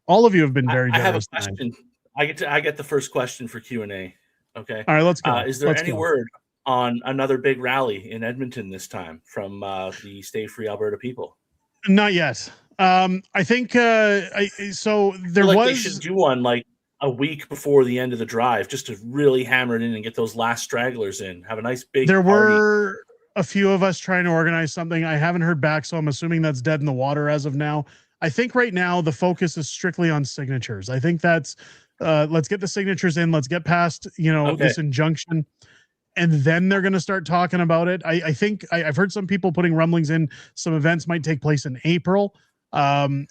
N: All of you have been very generous.
O: I have a question. I get the first question for Q&A. Okay.
N: All right, let's go.
O: Is there any word on another big rally in Edmonton this time from the Stay Free Alberta people?
N: Not yet. I think there
O: They should do one like a week before the end of the drive, just to really hammer it in and get those last stragglers in. Have a nice big
N: There
O: party.
N: were a few of us trying to organize something. I haven't heard back, so I'm assuming that's dead in the water as of now. I think right now the focus is strictly on signatures. I think that's let's get the signatures in. Let's get past, this injunction. And then they're going to start talking about it. I think I've heard some people putting rumblings in. Some events might take place in April. I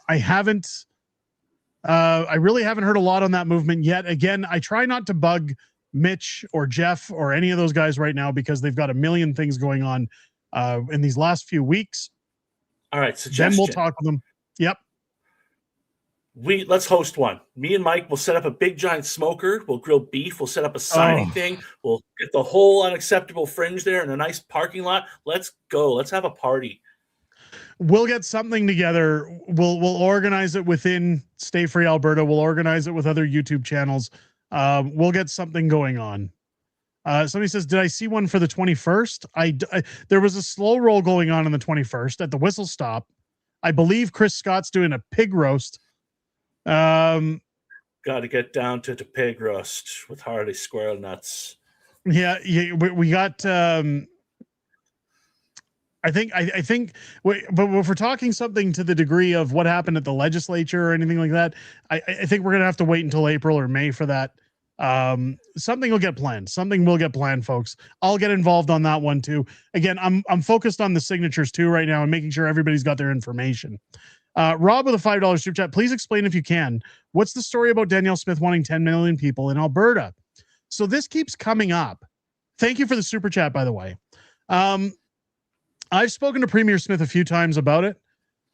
N: really haven't heard a lot on that movement yet. Again, I try not to bug Mitch or Jeff or any of those guys right now because they've got a million things going on in these last few weeks.
O: All right, suggestion.
N: Then we'll talk with them. Yep.
O: Let's host one. Me and Mike will set up a big giant smoker. We'll grill beef. We'll set up a signing thing. We'll get the whole unacceptable fringe there in a nice parking lot. Let's go. Let's have a party.
N: We'll get something together. We'll organize it within Stay Free Alberta. We'll organize it with other YouTube channels. We'll get something going on. Somebody says, did I see one for the 21st? There was a slow roll going on the 21st at the Whistle Stop. I believe Chris Scott's doing a pig roast.
O: Got to get down to the pig roast with Harley squirrel nuts.
N: Yeah, we got. I think, but if we're talking something to the degree of what happened at the legislature or anything like that, I think we're gonna have to wait until April or May for that. Something will get planned. Something will get planned, folks. I'll get involved on that one too. Again, I'm focused on the signatures too right now and making sure everybody's got their information. Rob with a $5 super chat. Please explain if you can. What's the story about Danielle Smith wanting 10 million people in Alberta? So this keeps coming up. Thank you for the super chat, by the way. I've spoken to Premier Smith a few times about it,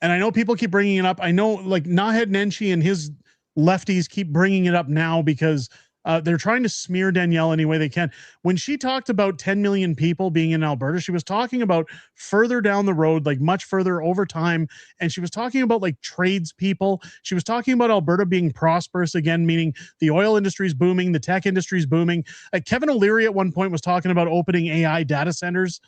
N: and I know people keep bringing it up. I know like Naheed Nenshi and his lefties keep bringing it up now because they're trying to smear Danielle any way they can. When she talked about 10 million people being in Alberta, she was talking about further down the road, like much further over time. And she was talking about like tradespeople. She was talking about Alberta being prosperous again, meaning the oil industry is booming, the tech industry is booming. Kevin O'Leary at one point was talking about opening AI data centers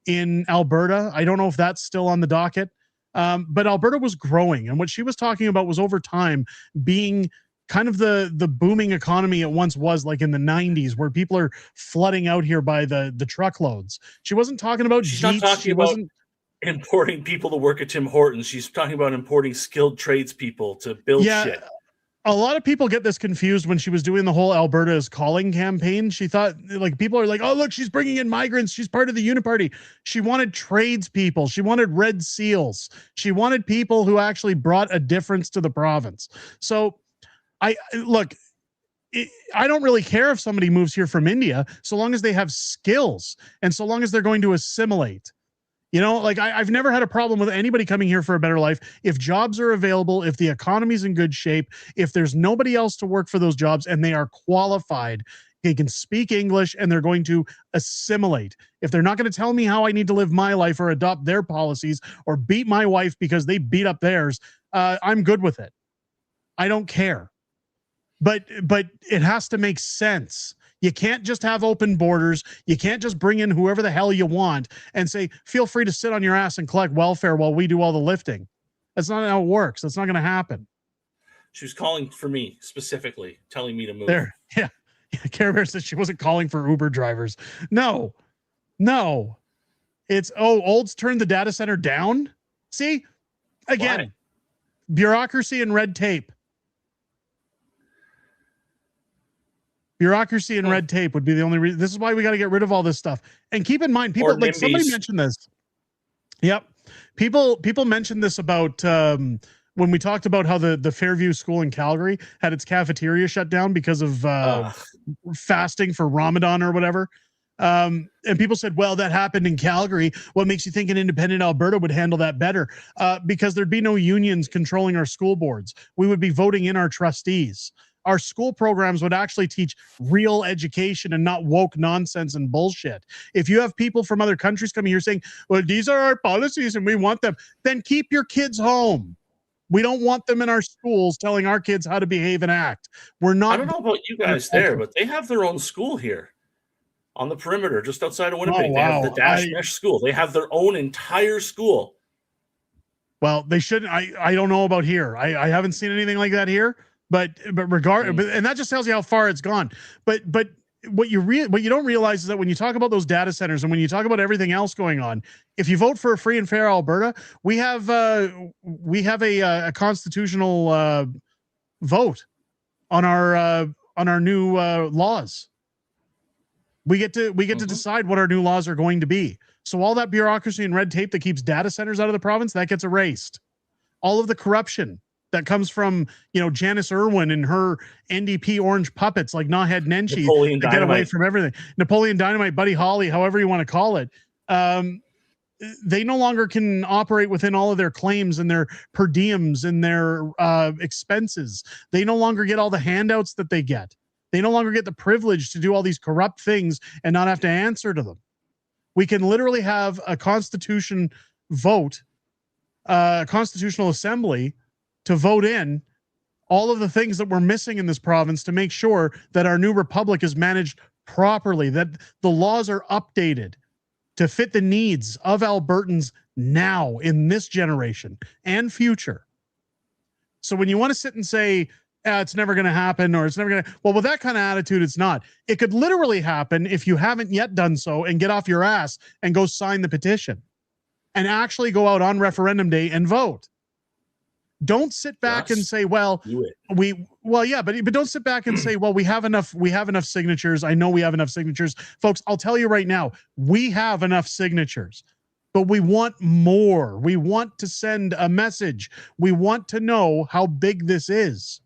N: in Alberta. I don't know if that's still on the docket, but Alberta was growing. And what she was talking about was over time being kind of the booming economy it once was, like in the 90s, where people are flooding out here by the truckloads. She wasn't talking about
O: She's not talking about importing people to work at Tim Hortons. She's talking about importing skilled tradespeople to build shit.
N: a lot of people get this confused when she was doing the whole Alberta is calling campaign. She thought, like, people are like, oh, look, she's bringing in migrants. She's part of the Uniparty. She wanted tradespeople. She wanted Red Seals. She wanted people who actually brought a difference to the province. So I don't really care if somebody moves here from India, so long as they have skills and so long as they're going to assimilate. You know, like I've never had a problem with anybody coming here for a better life. If jobs are available, if the economy's in good shape, if there's nobody else to work for those jobs and they are qualified, they can speak English and they're going to assimilate. If they're not going to tell me how I need to live my life or adopt their policies or beat my wife because they beat up theirs, I'm good with it. I don't care. But it has to make sense. You can't just have open borders. You can't just bring in whoever the hell you want and say, feel free to sit on your ass and collect welfare while we do all the lifting. That's not how it works. That's not going to happen.
O: She was calling for me specifically, telling me to move.
N: There. Yeah. Care Bear says she wasn't calling for Uber drivers. No. It's, Olds turned the data center down. See, again,
O: Why?
N: Bureaucracy and red tape. Bureaucracy and red tape would be the only reason. This is why we got to get rid of all this stuff. And keep in mind, people like somebody mentioned this. Yep. People mentioned this about when we talked about how the Fairview School in Calgary had its cafeteria shut down because of fasting for Ramadan or whatever. And people said, well, that happened in Calgary. What makes you think an independent Alberta would handle that better? Because there'd be no unions controlling our school boards. We would be voting in our trustees. Our school programs would actually teach real education and not woke nonsense and bullshit. If you have people from other countries coming here saying, well, these are our policies and we want them, then keep your kids home. We don't want them in our schools telling our kids how to behave and act. We're not.
O: I don't know about you guys there, but they have their own school here on the perimeter, just outside of Winnipeg. They have the Dash Mesh School. They have their own entire school.
N: Well, they shouldn't. I don't know about here. I haven't seen anything like that here. But and that just tells you how far it's gone. But what you don't realize is that when you talk about those data centers and when you talk about everything else going on, if you vote for a free and fair Alberta, we have a constitutional vote on our new laws. We get to decide what our new laws are going to be. So all that bureaucracy and red tape that keeps data centers out of the province, that gets erased. All of the corruption that comes from, Janice Irwin and her NDP orange puppets like Naheed Nenshi to get away from everything. Napoleon Dynamite, Buddy Holly, however you want to call it. They no longer can operate within all of their claims and their per diems and their expenses. They no longer get all the handouts that they get. They no longer get the privilege to do all these corrupt things and not have to answer to them. We can literally have a constitution vote, a constitutional assembly to vote in all of the things that we're missing in this province to make sure that our new republic is managed properly, that the laws are updated to fit the needs of Albertans now in this generation and future. So when you want to sit and say, it's never going to happen or it's never going to, well, with that kind of attitude, it's not. It could literally happen if you haven't yet done so and get off your ass and go sign the petition and actually go out on referendum day and vote. Don't sit back and say, well, but don't sit back and say, well, we have enough signatures. I know we have enough signatures. Folks, I'll tell you right now, we have enough signatures, but we want more. We want to send a message. We want to know how big this is.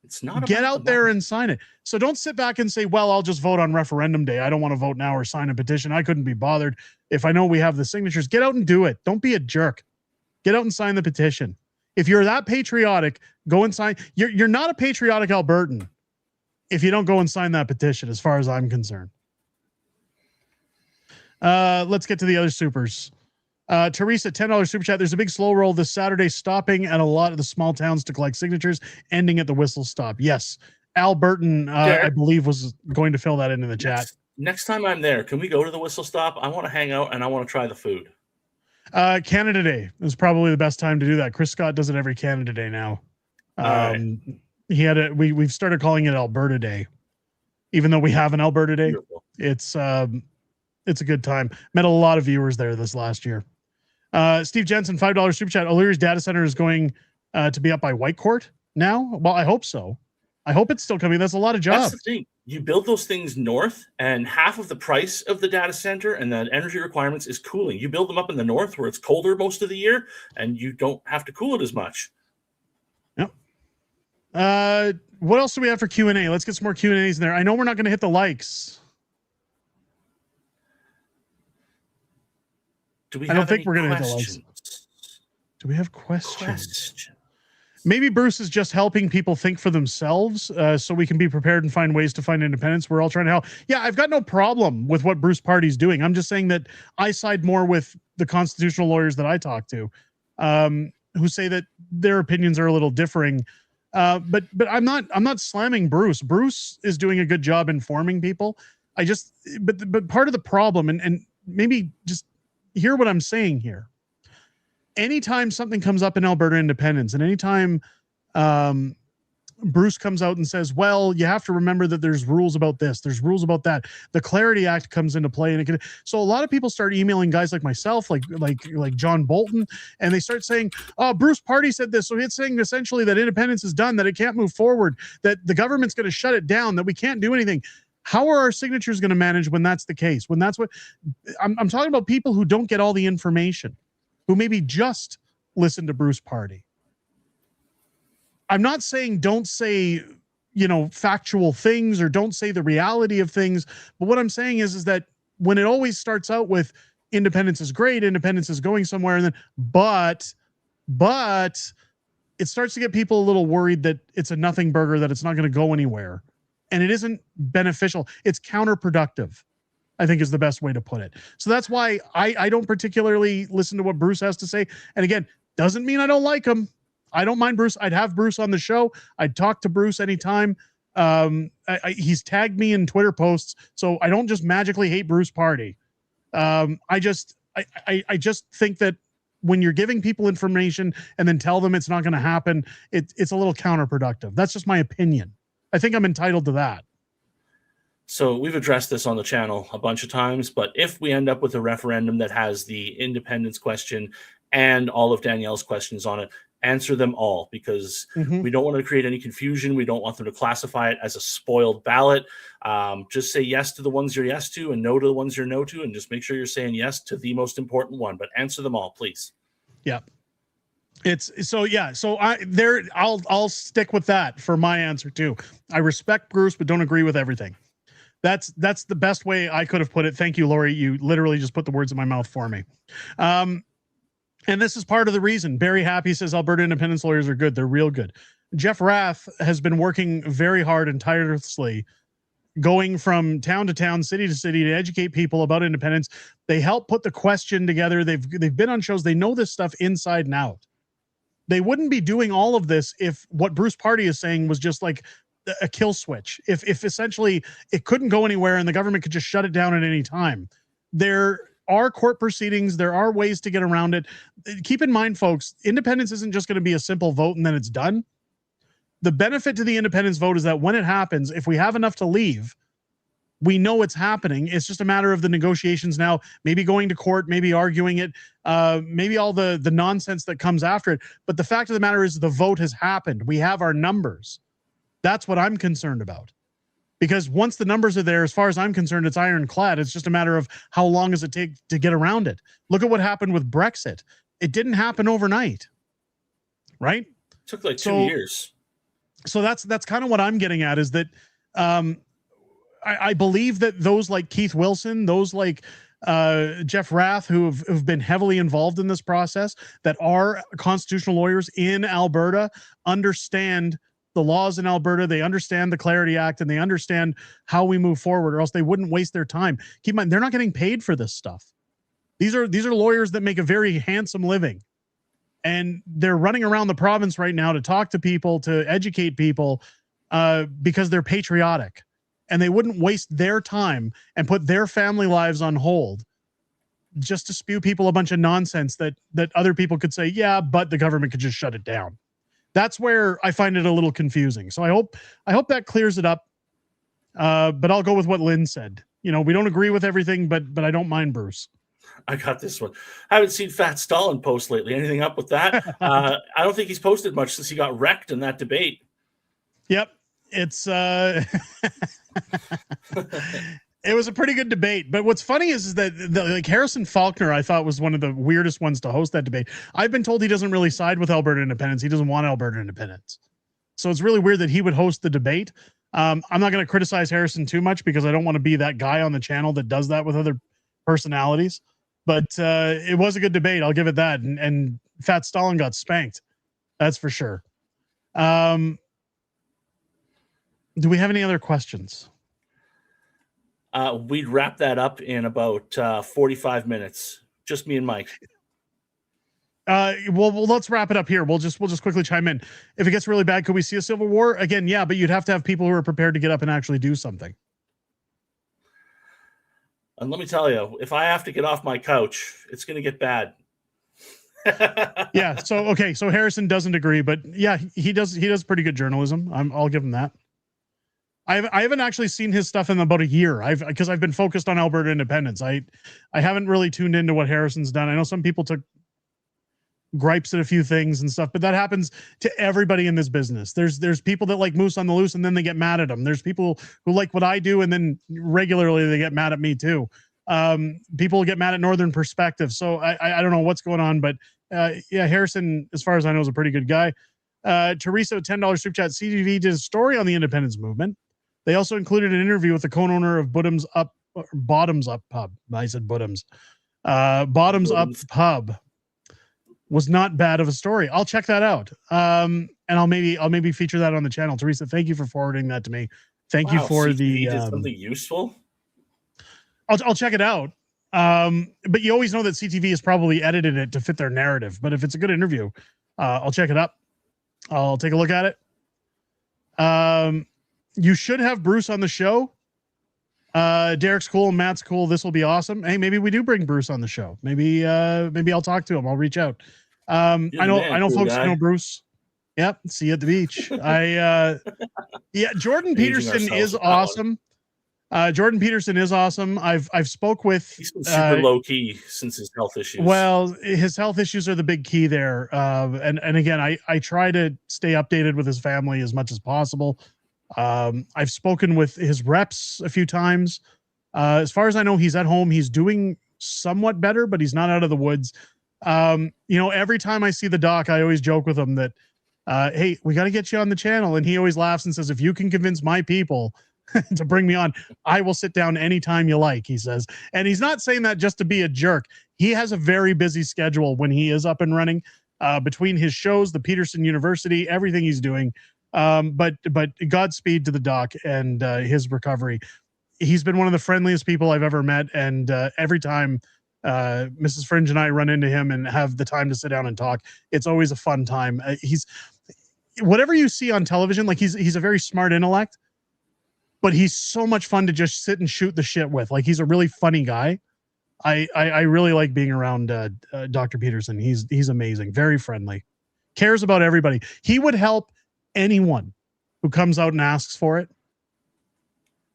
O: It's not
N: get out there and sign it. So don't sit back and say, well, I'll just vote on referendum day. I don't want to vote now or sign a petition. I couldn't be bothered. If I know we have the signatures, get out and do it. Don't be a jerk. Get out and sign the petition. If you're that patriotic, go and sign. You're not a patriotic Albertan if you don't go and sign that petition, as far as I'm concerned. Let's get to the other supers. Teresa, $10 super chat. There's a big slow roll this Saturday, stopping at a lot of the small towns to collect signatures, ending at the whistle stop. Yes, Albertan, I believe, was going to fill that in the chat.
O: Next time I'm there, can we go to the whistle stop? I want to hang out and I want to try the food.
N: Canada Day is probably the best time to do that. Chris Scott does it every Canada Day now. He had it. We've started calling it Alberta Day, even though we have an Alberta Day. Beautiful. It's a good time. Met a lot of viewers there this last year. Steve Jensen, $5 super chat. O'Leary's data center is going to be up by Whitecourt. now? Well, I hope so. I hope it's still coming. That's a lot of jobs.
O: That's the thing. You build those things north, and half of the price of the data center and the energy requirements is cooling. You build them up in the north where it's colder most of the year, and you don't have to cool it as much.
N: Yep. What else do we have for Q&A? Let's get some more Q&As in there. I know we're not going to hit the likes. I don't think we're going to hit the likes. Do we have questions? Maybe Bruce is just helping people think for themselves so we can be prepared and find ways to find independence. We're all trying to help. Yeah, I've got no problem with what Bruce Party's doing. I'm just saying that I side more with the constitutional lawyers that I talk to who say that their opinions are a little differing. But I'm not slamming Bruce. Bruce is doing a good job informing people. But part of the problem, and maybe just hear what I'm saying here. Anytime something comes up in Alberta independence, and anytime Bruce comes out and says, well, you have to remember that there's rules about this, there's rules about that, the Clarity Act comes into play, and so a lot of people start emailing guys like myself, like John Bolton, and they start saying, oh, Bruce Party said this, so it's saying essentially that independence is done, that it can't move forward, that the government's going to shut it down, that we can't do anything. How are our signatures going to manage when that's the case? When that's what I'm talking about, people who don't get all the information, who maybe just listen to Bruce Party. I'm not saying don't say, factual things or don't say the reality of things. But what I'm saying is that when it always starts out with independence is great, independence is going somewhere, and then, but it starts to get people a little worried that it's a nothing burger, that it's not going to go anywhere. And it isn't beneficial. It's counterproductive, I think is the best way to put it. So that's why I don't particularly listen to what Bruce has to say. And again, doesn't mean I don't like him. I don't mind Bruce. I'd have Bruce on the show. I'd talk to Bruce anytime. He's tagged me in Twitter posts, so I don't just magically hate Bruce Party. I just think that when you're giving people information and then tell them it's not going to happen, it's a little counterproductive. That's just my opinion. I think I'm entitled to that.
O: So we've addressed this on the channel a bunch of times, but if we end up with a referendum that has the independence question and all of Danielle's questions on it, answer them all, because we don't want to create any confusion. We don't want them to classify it as a spoiled ballot. Just say yes to the ones you're yes to and no to the ones you're no to, and just make sure you're saying yes to the most important one, but answer them all, please. Yeah. I'll stick with that for my answer too. I respect Bruce, but don't agree with everything. That's the best way I could have put it. Thank you, Lori. You literally just put the words in my mouth for me. And this is part of the reason. Barry Happy says Alberta independence lawyers are good. They're real good. Jeff Rath has been working very hard and tirelessly, going from town to town, city to city, to educate people about independence. They help put the question together. They've been on shows. They know this stuff inside and out. They wouldn't be doing all of this if what Bruce Party is saying was just like a kill switch. If essentially it couldn't go anywhere and the government could just shut it down at any time. There are court proceedings. There are ways to get around it. Keep in mind, folks, independence isn't just going to be a simple vote and then it's done. The benefit to the independence vote is that when it happens, if we have enough to leave, we know it's happening. It's just a matter of the negotiations now, maybe going to court, maybe arguing it, maybe all the nonsense that comes after it. But the fact of the matter is the vote has happened. We have our numbers. That's what I'm concerned about. Because once the numbers are there, as far as I'm concerned, it's ironclad. It's just a matter of how long does it take to get around it. Look at what happened with Brexit. It didn't happen overnight, right? It took like 2 years.
N: So that's kind of what I'm getting at, is that I believe that those like Keith Wilson, those like Jeff Rath, who've been heavily involved in this process, that are constitutional lawyers in Alberta, understand the laws in Alberta. They understand the Clarity Act and they understand how we move forward, or else they wouldn't waste their time. Keep in mind, they're not getting paid for this stuff. These are lawyers that make a very handsome living, and they're running around the province right now to talk to people, to educate people, because they're patriotic, and they wouldn't waste their time and put their family lives on hold just to spew people a bunch of nonsense that other people could say, yeah, but the government could just shut it down. That's where I find it a little confusing. So I hope that clears it up. But I'll go with what Lynn said. We don't agree with everything, but I don't mind Bruce.
O: I got this one. I haven't seen Fat Stalin post lately. Anything up with that? I don't think he's posted much since he got wrecked in that debate.
N: Yep. It's it was a pretty good debate. But what's funny is that like Harrison Faulkner, I thought was one of the weirdest ones to host that debate. I've been told he doesn't really side with Alberta independence. He doesn't want Alberta independence. So it's really weird that he would host the debate. I'm not going to criticize Harrison too much because I don't want to be that guy on the channel that does that with other personalities. But it was a good debate. I'll give it that. And Fat Stalin got spanked. That's for sure. Do we have any other questions?
O: We'd wrap that up in about 45 minutes. Just me and Mike.
N: Well, let's wrap it up here. We'll just quickly chime in. If it gets really bad, could we see a civil war again? Yeah, but you'd have to have people who are prepared to get up and actually do something.
O: And let me tell you, if I have to get off my couch, it's going to get bad.
N: Yeah. So, okay. So Harrison doesn't agree, but yeah, he does pretty good journalism. I'll give him that. I haven't actually seen his stuff in about a year. Because I've been focused on Alberta independence. I haven't really tuned into what Harrison's done. I know some people took gripes at a few things and stuff, but that happens to everybody in this business. There's people that like Moose on the Loose and then they get mad at him. There's people who like what I do and then regularly they get mad at me too. People get mad at Northern Perspective. So I don't know what's going on, but yeah, Harrison, as far as I know, is a pretty good guy. Teresa, $10 super chat. CTV did a story on the independence movement. They also included an interview with the co-owner of Bottoms Up Pub. I said Bottoms. Bottoms Up Pub. Was not bad of a story. I'll check that out. And I'll maybe feature that on the channel. Teresa, thank you for forwarding that to me. Thank you for
O: CTV did something useful.
N: I'll check it out. But you always know that CTV has probably edited it to fit their narrative. But if it's a good interview, I'll check it up. I'll take a look at it. You should have Bruce on the show. Derek's cool, Matt's cool. This will be awesome. Hey, maybe we do bring Bruce on the show. Maybe I'll talk to him. I'll reach out. I know folks know Bruce. Yep. See you at the beach. Jordan Peterson is awesome. Jordan Peterson is awesome. I've spoke with.
O: He's been super low key since his health issues.
N: Well, his health issues are the big key there. And again, I try to stay updated with his family as much as possible. I've spoken with his reps a few times. As far as I know, he's at home. He's doing somewhat better, but he's not out of the woods. Every time I see the doc, I always joke with him that, hey, we got to get you on the channel. And he always laughs and says, if you can convince my people to bring me on, I will sit down anytime you like, he says. And he's not saying that just to be a jerk. He has a very busy schedule when he is up and running, between his shows, the Peterson University, everything he's doing. But Godspeed to the doc and his recovery. He's been one of the friendliest people I've ever met. And every time Mrs. Fringe and I run into him and have the time to sit down and talk, it's always a fun time. He's whatever you see on television, like he's a very smart intellect, but he's so much fun to just sit and shoot the shit with. Like he's a really funny guy. I really like being around Dr. Peterson. He's amazing, very friendly, cares about everybody. He would help anyone who comes out and asks for it.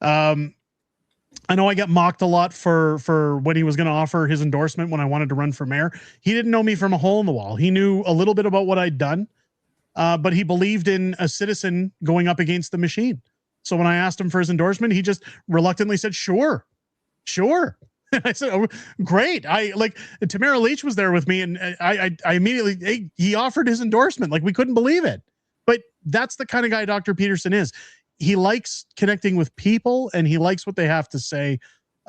N: I know I got mocked a lot for when he was going to offer his endorsement when I wanted to run for mayor. He didn't know me from a hole in the wall. He knew a little bit about what I'd done, but he believed in a citizen going up against the machine. So when I asked him for his endorsement, he just reluctantly said, sure. I said, oh, great. Tamara Leach was there with me, and I immediately, he offered his endorsement. Like, we couldn't believe it. But that's the kind of guy Dr. Peterson is. He likes connecting with people, and he likes what they have to say.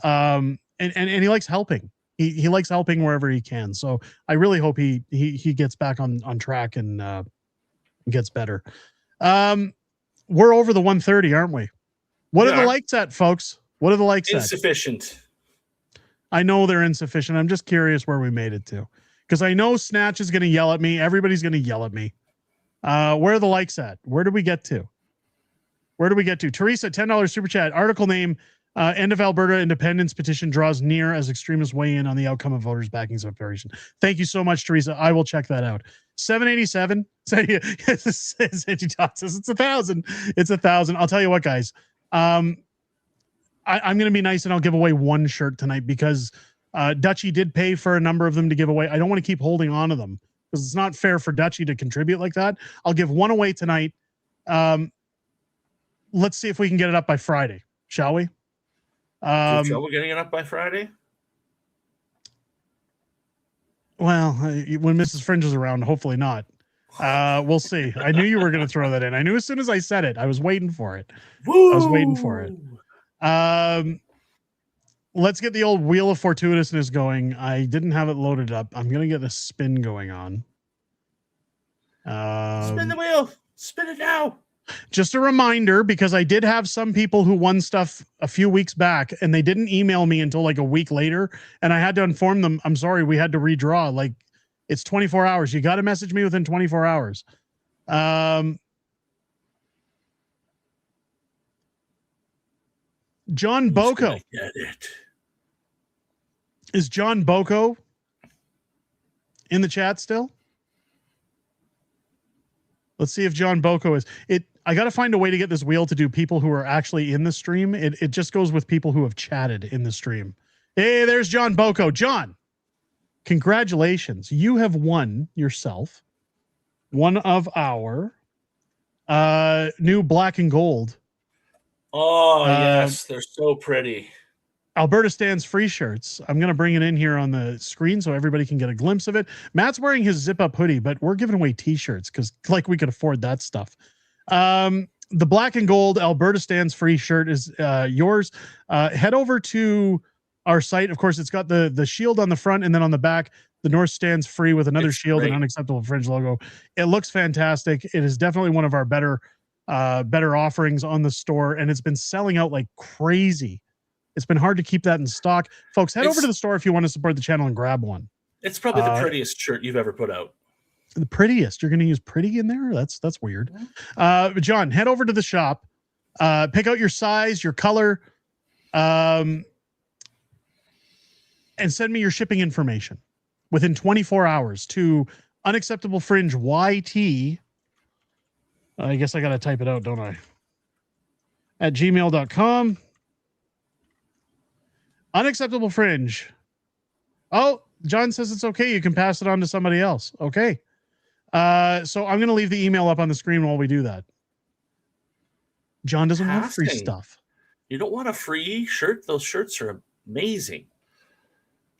N: And he likes helping. He likes helping wherever he can. So I really hope he gets back on track and gets better. We're over the 130, aren't we? What are the likes at, folks? What are the likes at?
O: Insufficient.
N: I know they're insufficient. I'm just curious where we made it to. Because I know Snatch is going to yell at me. Everybody's going to yell at me. Where are the likes at? Where do we get to? Teresa, $10 super chat. Article name, End of Alberta Independence Petition draws near as extremists weigh in on the outcome of voters backing separation. Thank you so much, Teresa. I will check that out. 787. It's 1,000. It's 1,000. I'll tell you what, guys. I'm going to be nice and I'll give away one shirt tonight because Dutchie did pay for a number of them to give away. I don't want to keep holding on to them because it's not fair for Dutchie to contribute like that. I'll give one away tonight. Let's see if we can get it up by Friday, shall we?
O: We're getting it up by Friday.
N: Well, when Mrs. Fringe is around, hopefully not. We'll see. I knew you were going to throw that in. I knew as soon as I said it, I was waiting for it.
O: Woo!
N: I was waiting for it. Let's get the old wheel of fortuitousness going. I didn't have it loaded up. I'm going to get a spin going on.
O: Spin the wheel. Spin it now.
N: Just a reminder, because I did have some people who won stuff a few weeks back and they didn't email me until like a week later. And I had to inform them, I'm sorry, we had to redraw. Like, it's 24 hours. You got to message me within 24 hours. John Boko.
O: Get it.
N: Is John Boko in the chat still? Let's see if John Boko is. I got to find a way to get this wheel to do people who are actually in the stream. It just goes with people who have chatted in the stream. Hey, there's John Boko. John, congratulations. You have won yourself one of our new black and gold.
O: Oh, yes. They're so pretty.
N: Alberta Stands free shirts. I'm going to bring it in here on the screen so everybody can get a glimpse of it. Matt's wearing his zip-up hoodie, but we're giving away T-shirts because, like, we could afford that stuff. The black and gold Alberta Stands free shirt is yours. Head over to our site. Of course, it's got the shield on the front, and then on the back, the North Stands free with another shield and Unacceptable Fringe logo. It looks fantastic. It is definitely one of our better offerings on the store, and it's been selling out like crazy. It's been hard to keep that in stock. Folks, head over to the store if you want to support the channel and grab one.
O: It's probably the prettiest shirt you've ever put out.
N: The prettiest. You're going to use pretty in there? That's weird. John, head over to the shop. Pick out your size, your color, and send me your shipping information within 24 hours to Unacceptable Fringe YT. I guess I got to type it out, don't I? At gmail.com. Unacceptable Fringe. Oh, John says it's okay. You can pass it on to somebody else. Okay. So I'm going to leave the email up on the screen while we do that. John doesn't want free stuff.
O: You don't want a free shirt? Those shirts are amazing.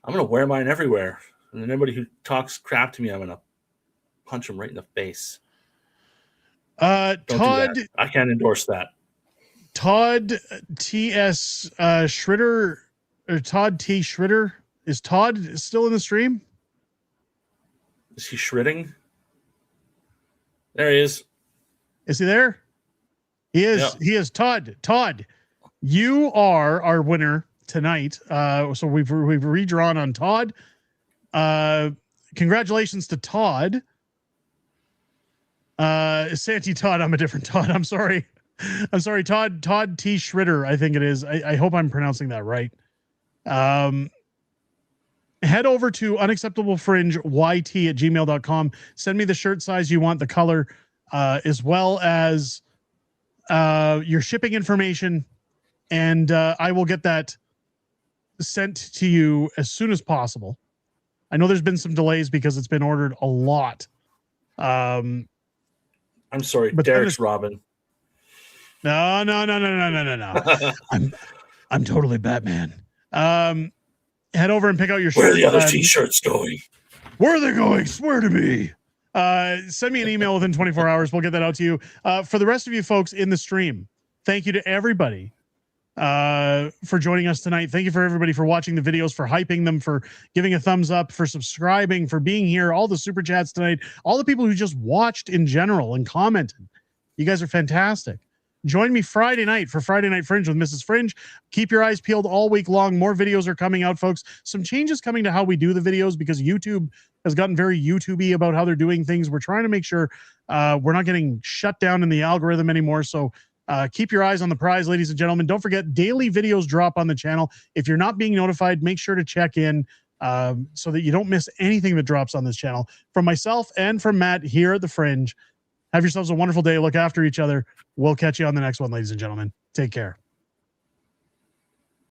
O: I'm going to wear mine everywhere. And anybody who talks crap to me, I'm going to punch them right in the face.
N: Todd,
O: I can't endorse that.
N: Todd T.S. Schritter, or Todd T. Schritter. Is Todd still in the stream?
O: Is he shredding? There he is.
N: Is he there? He is.
O: Yep.
N: He is. Todd, you are our winner tonight. So we've redrawn on Todd. Congratulations to Todd. Santy Todd. I'm a different Todd. I'm sorry. Todd T. Schritter, I think it is. I hope I'm pronouncing that right. Head over to Unacceptable Fringe YT at gmail.com. Send me the shirt size you want, the color, as well as your shipping information, and I will get that sent to you as soon as possible. I know there's been some delays because it's been ordered a lot.
O: I'm sorry, but Derek's Robin.
N: No. I'm totally Batman. Head over and pick out your shirt.
O: Where are the other T-shirts going?
N: Where are they going? Swear to me. Send me an email within 24 hours. We'll get that out to you. For the rest of you folks in the stream, thank you to everybody for joining us tonight. Thank you for everybody for watching the videos, for hyping them, for giving a thumbs up, for subscribing, for being here, all the super chats tonight, all the people who just watched in general and commented. You guys are fantastic. Join me Friday night for Friday Night Fringe with Mrs. Fringe. Keep your eyes peeled all week long. More videos are coming out, folks. Some changes coming to how we do the videos because YouTube has gotten very YouTube-y about how they're doing things. We're trying to make sure we're not getting shut down in the algorithm anymore. So keep your eyes on the prize, ladies and gentlemen. Don't forget, daily videos drop on the channel. If you're not being notified, make sure to check in so that you don't miss anything that drops on this channel. From myself and from Matt here at The Fringe, have yourselves a wonderful day. Look after each other. We'll catch you on the next one, ladies and gentlemen. Take care.